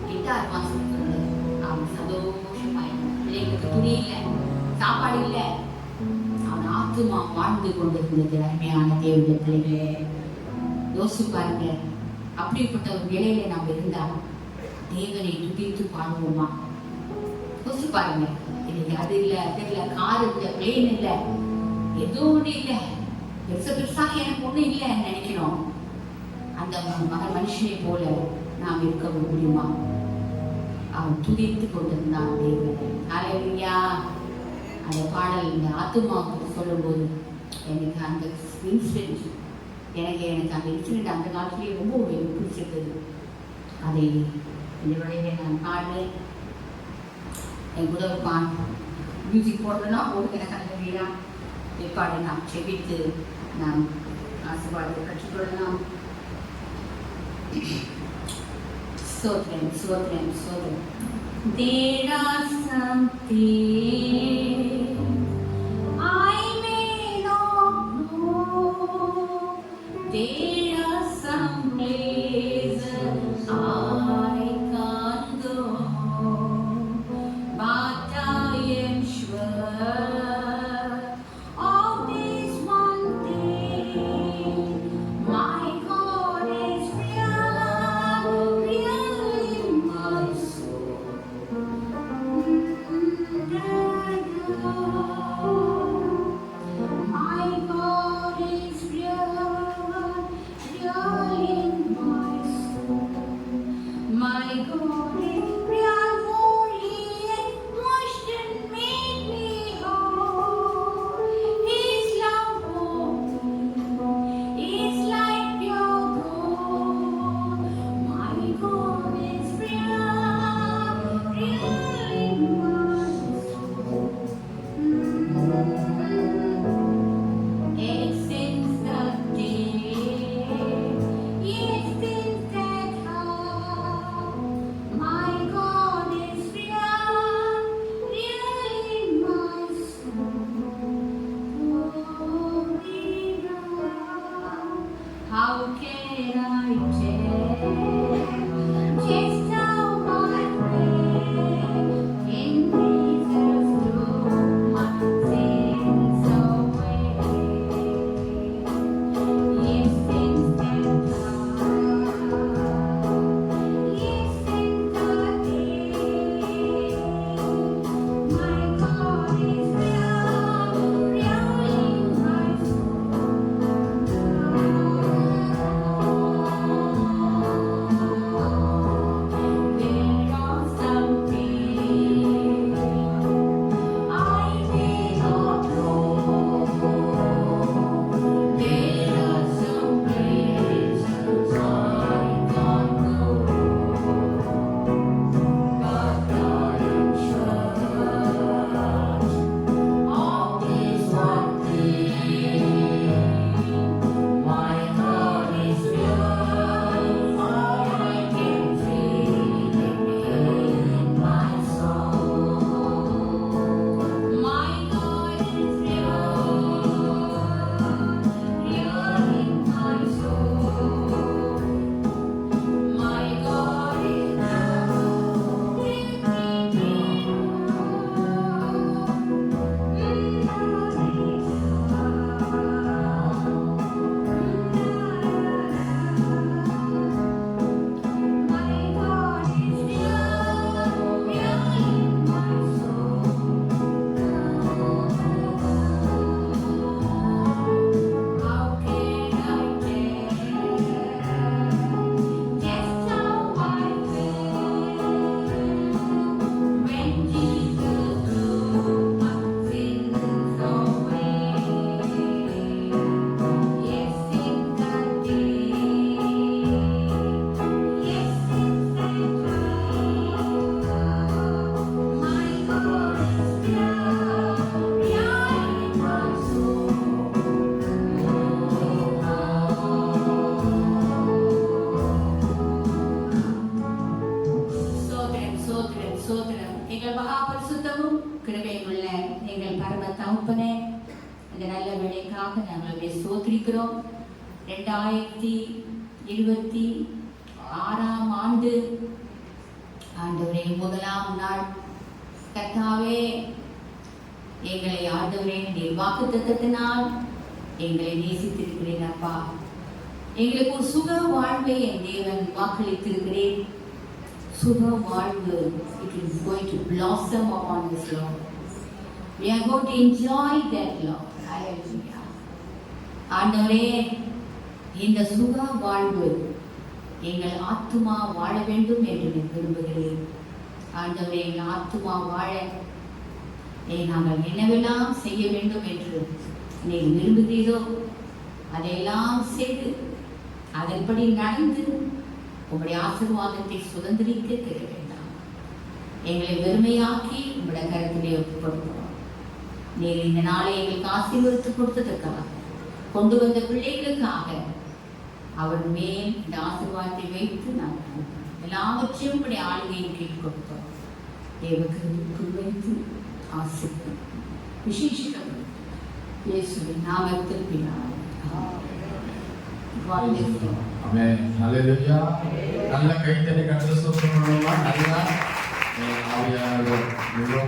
கிட்டார் வாசித்துக்கொண்டு அவன் சந்தோஷமாய் பிள்ளைங்களுக்கு துணி இல்லை, சாப்பாடு இல்லை, அவன் ஆத்துமா வாழ்ந்து கொண்டிருந்தது. அருமையான தேவனுடைய பிள்ளைகளே, யோசிச்சு பாருங்க, அப்படிப்பட்ட ஒரு நிலையில நாம் இருந்தால் தேவனை துதித்து பாடுவோமா? யோசிச்சு பாருங்க. இன்னைக்கு அது இல்லை, அது இல்லை, கார் இல்லை, பிளேன் இல்லை, ஏதோ ஒண்ணு இல்லை, பெருசாக எனக்கு ஒண்ணு இல்லை நினைக்கிறோம். அந்த மனுஷனை போல நாம் இருக்க முடியுமா? அவன் துதித்து கொண்டிருந்தான் தேவனை. ஹல்லேலூயா. அந்த பாடல் இந்த ஆத்துமாவுக்கு சொல்லும்போது எனக்கு அந்த இன்சிடென்ட் அந்த இன்சிடென்ட் அந்த காலத்திலேயே ரொம்ப பிடிச்சிருந்தது. அதை இந்த வழியில நான் பாடுறேன். என் கூட மியூசிக் போடுறேன்னா போடுகிற ஹல்லேலூயா. ஏற்பாடு நாம் செபித்து நாம் ஆசீர்வாதத்தை கற்றுக்கொள்ளலாம். ஸ்தோத்திரம், ஸ்தோத்திரம், ஸ்தோத்திரம். There are some things I may not know. There are some places I can't go, but I am sure of this one thing: my God is real, real in my soul. My God is real, real in my soul. My God is real, for He has washed and made me whole. His love for me is like pure gold. My God is real, real in my soul. Since the day, yes, since that hour, my God is real, real in my soul. Oh, real. How can I tell just how my friend in Jesus took my sins away? Yes, since that hour, yes, since the day, my God is real, real in my soul. There are some things I may not know. There are some places I can't go, but I am sure of this one thing: my God is real, for I can feel it in my soul. My God is real, real in my soul. My God is How can I tell just how I feel when Jesus took my sins away? Yes, in that day, yes, in that hour, my God is real, real in my soul. சோதரம், சோதரம், சோதரம். எங்கள் மகா பரிசுத்தமும் கிருபையுமுள்ள எங்கள் பரம தகப்பனே, இந்த நல்ல வேளைக்காக நாங்கள் சோதரிக்கிறோம். 2026 6ஆம் ஆண்டு ஆண்டவரே முதலாம் நாள் கர்த்தாவே எங்களை ஆண்டவரே நீர் வாக்குத்தத்தத்தினால் எங்களை நேசித்திருக்கிறேன் அப்பா. எங்களுக்கு ஒரு சுக வாழ்வை என் தேவன் வாக்களித்திருக்கிறேன். சுக வாழ்வு, it is going to blossom upon this Lord. We are going to enjoy that Lord. Hallelujah. ஆண்டவரே இந்த சுக வாழ்வு எங்கள் ஆத்துமா வாழ வேண்டும் என்று நான் விரும்புகிறேன். ஆண்டவரே எங்கள் ஆத்துமா வாழ நாங்கள் என்னவெல்லாம் செய்ய வேண்டும் என்று நீ விரும்புகிறீரோ அதையெல்லாம் செய்து அதன்படி நடந்து உங்களுடைய ஆசீர்வாதத்தை சுதந்திரிக்க தெரிய வேண்டாம். எங்களை வெறுமையாக்கி உங்களுடைய கருத்திலே ஒப்புக்கொடுக்கிறோம். நீர் இந்த நாளை எங்களுக்கு ஆசீர்வதித்து கொடுத்ததற்காக, கொண்டு வந்த பிள்ளைகளுக்காக அவர் மேல் இந்த ஆசீர்வாதத்தை வைத்து நாங்கள் எல்லாவற்றையும் உங்களுடைய ஆளுகையின் கீழ் கொடுத்தோம். தேவக்கு வைத்து ஆசீர்வாதம் விசேஷிக்க இயேசுவின் நாமத்தில் பின்னால் ஆமென். ஹல்லேலூயா. நல்ல கைத்தறி கர்த்தர் ஸ்தோத்திரம். நல்ல ஆவியானவர்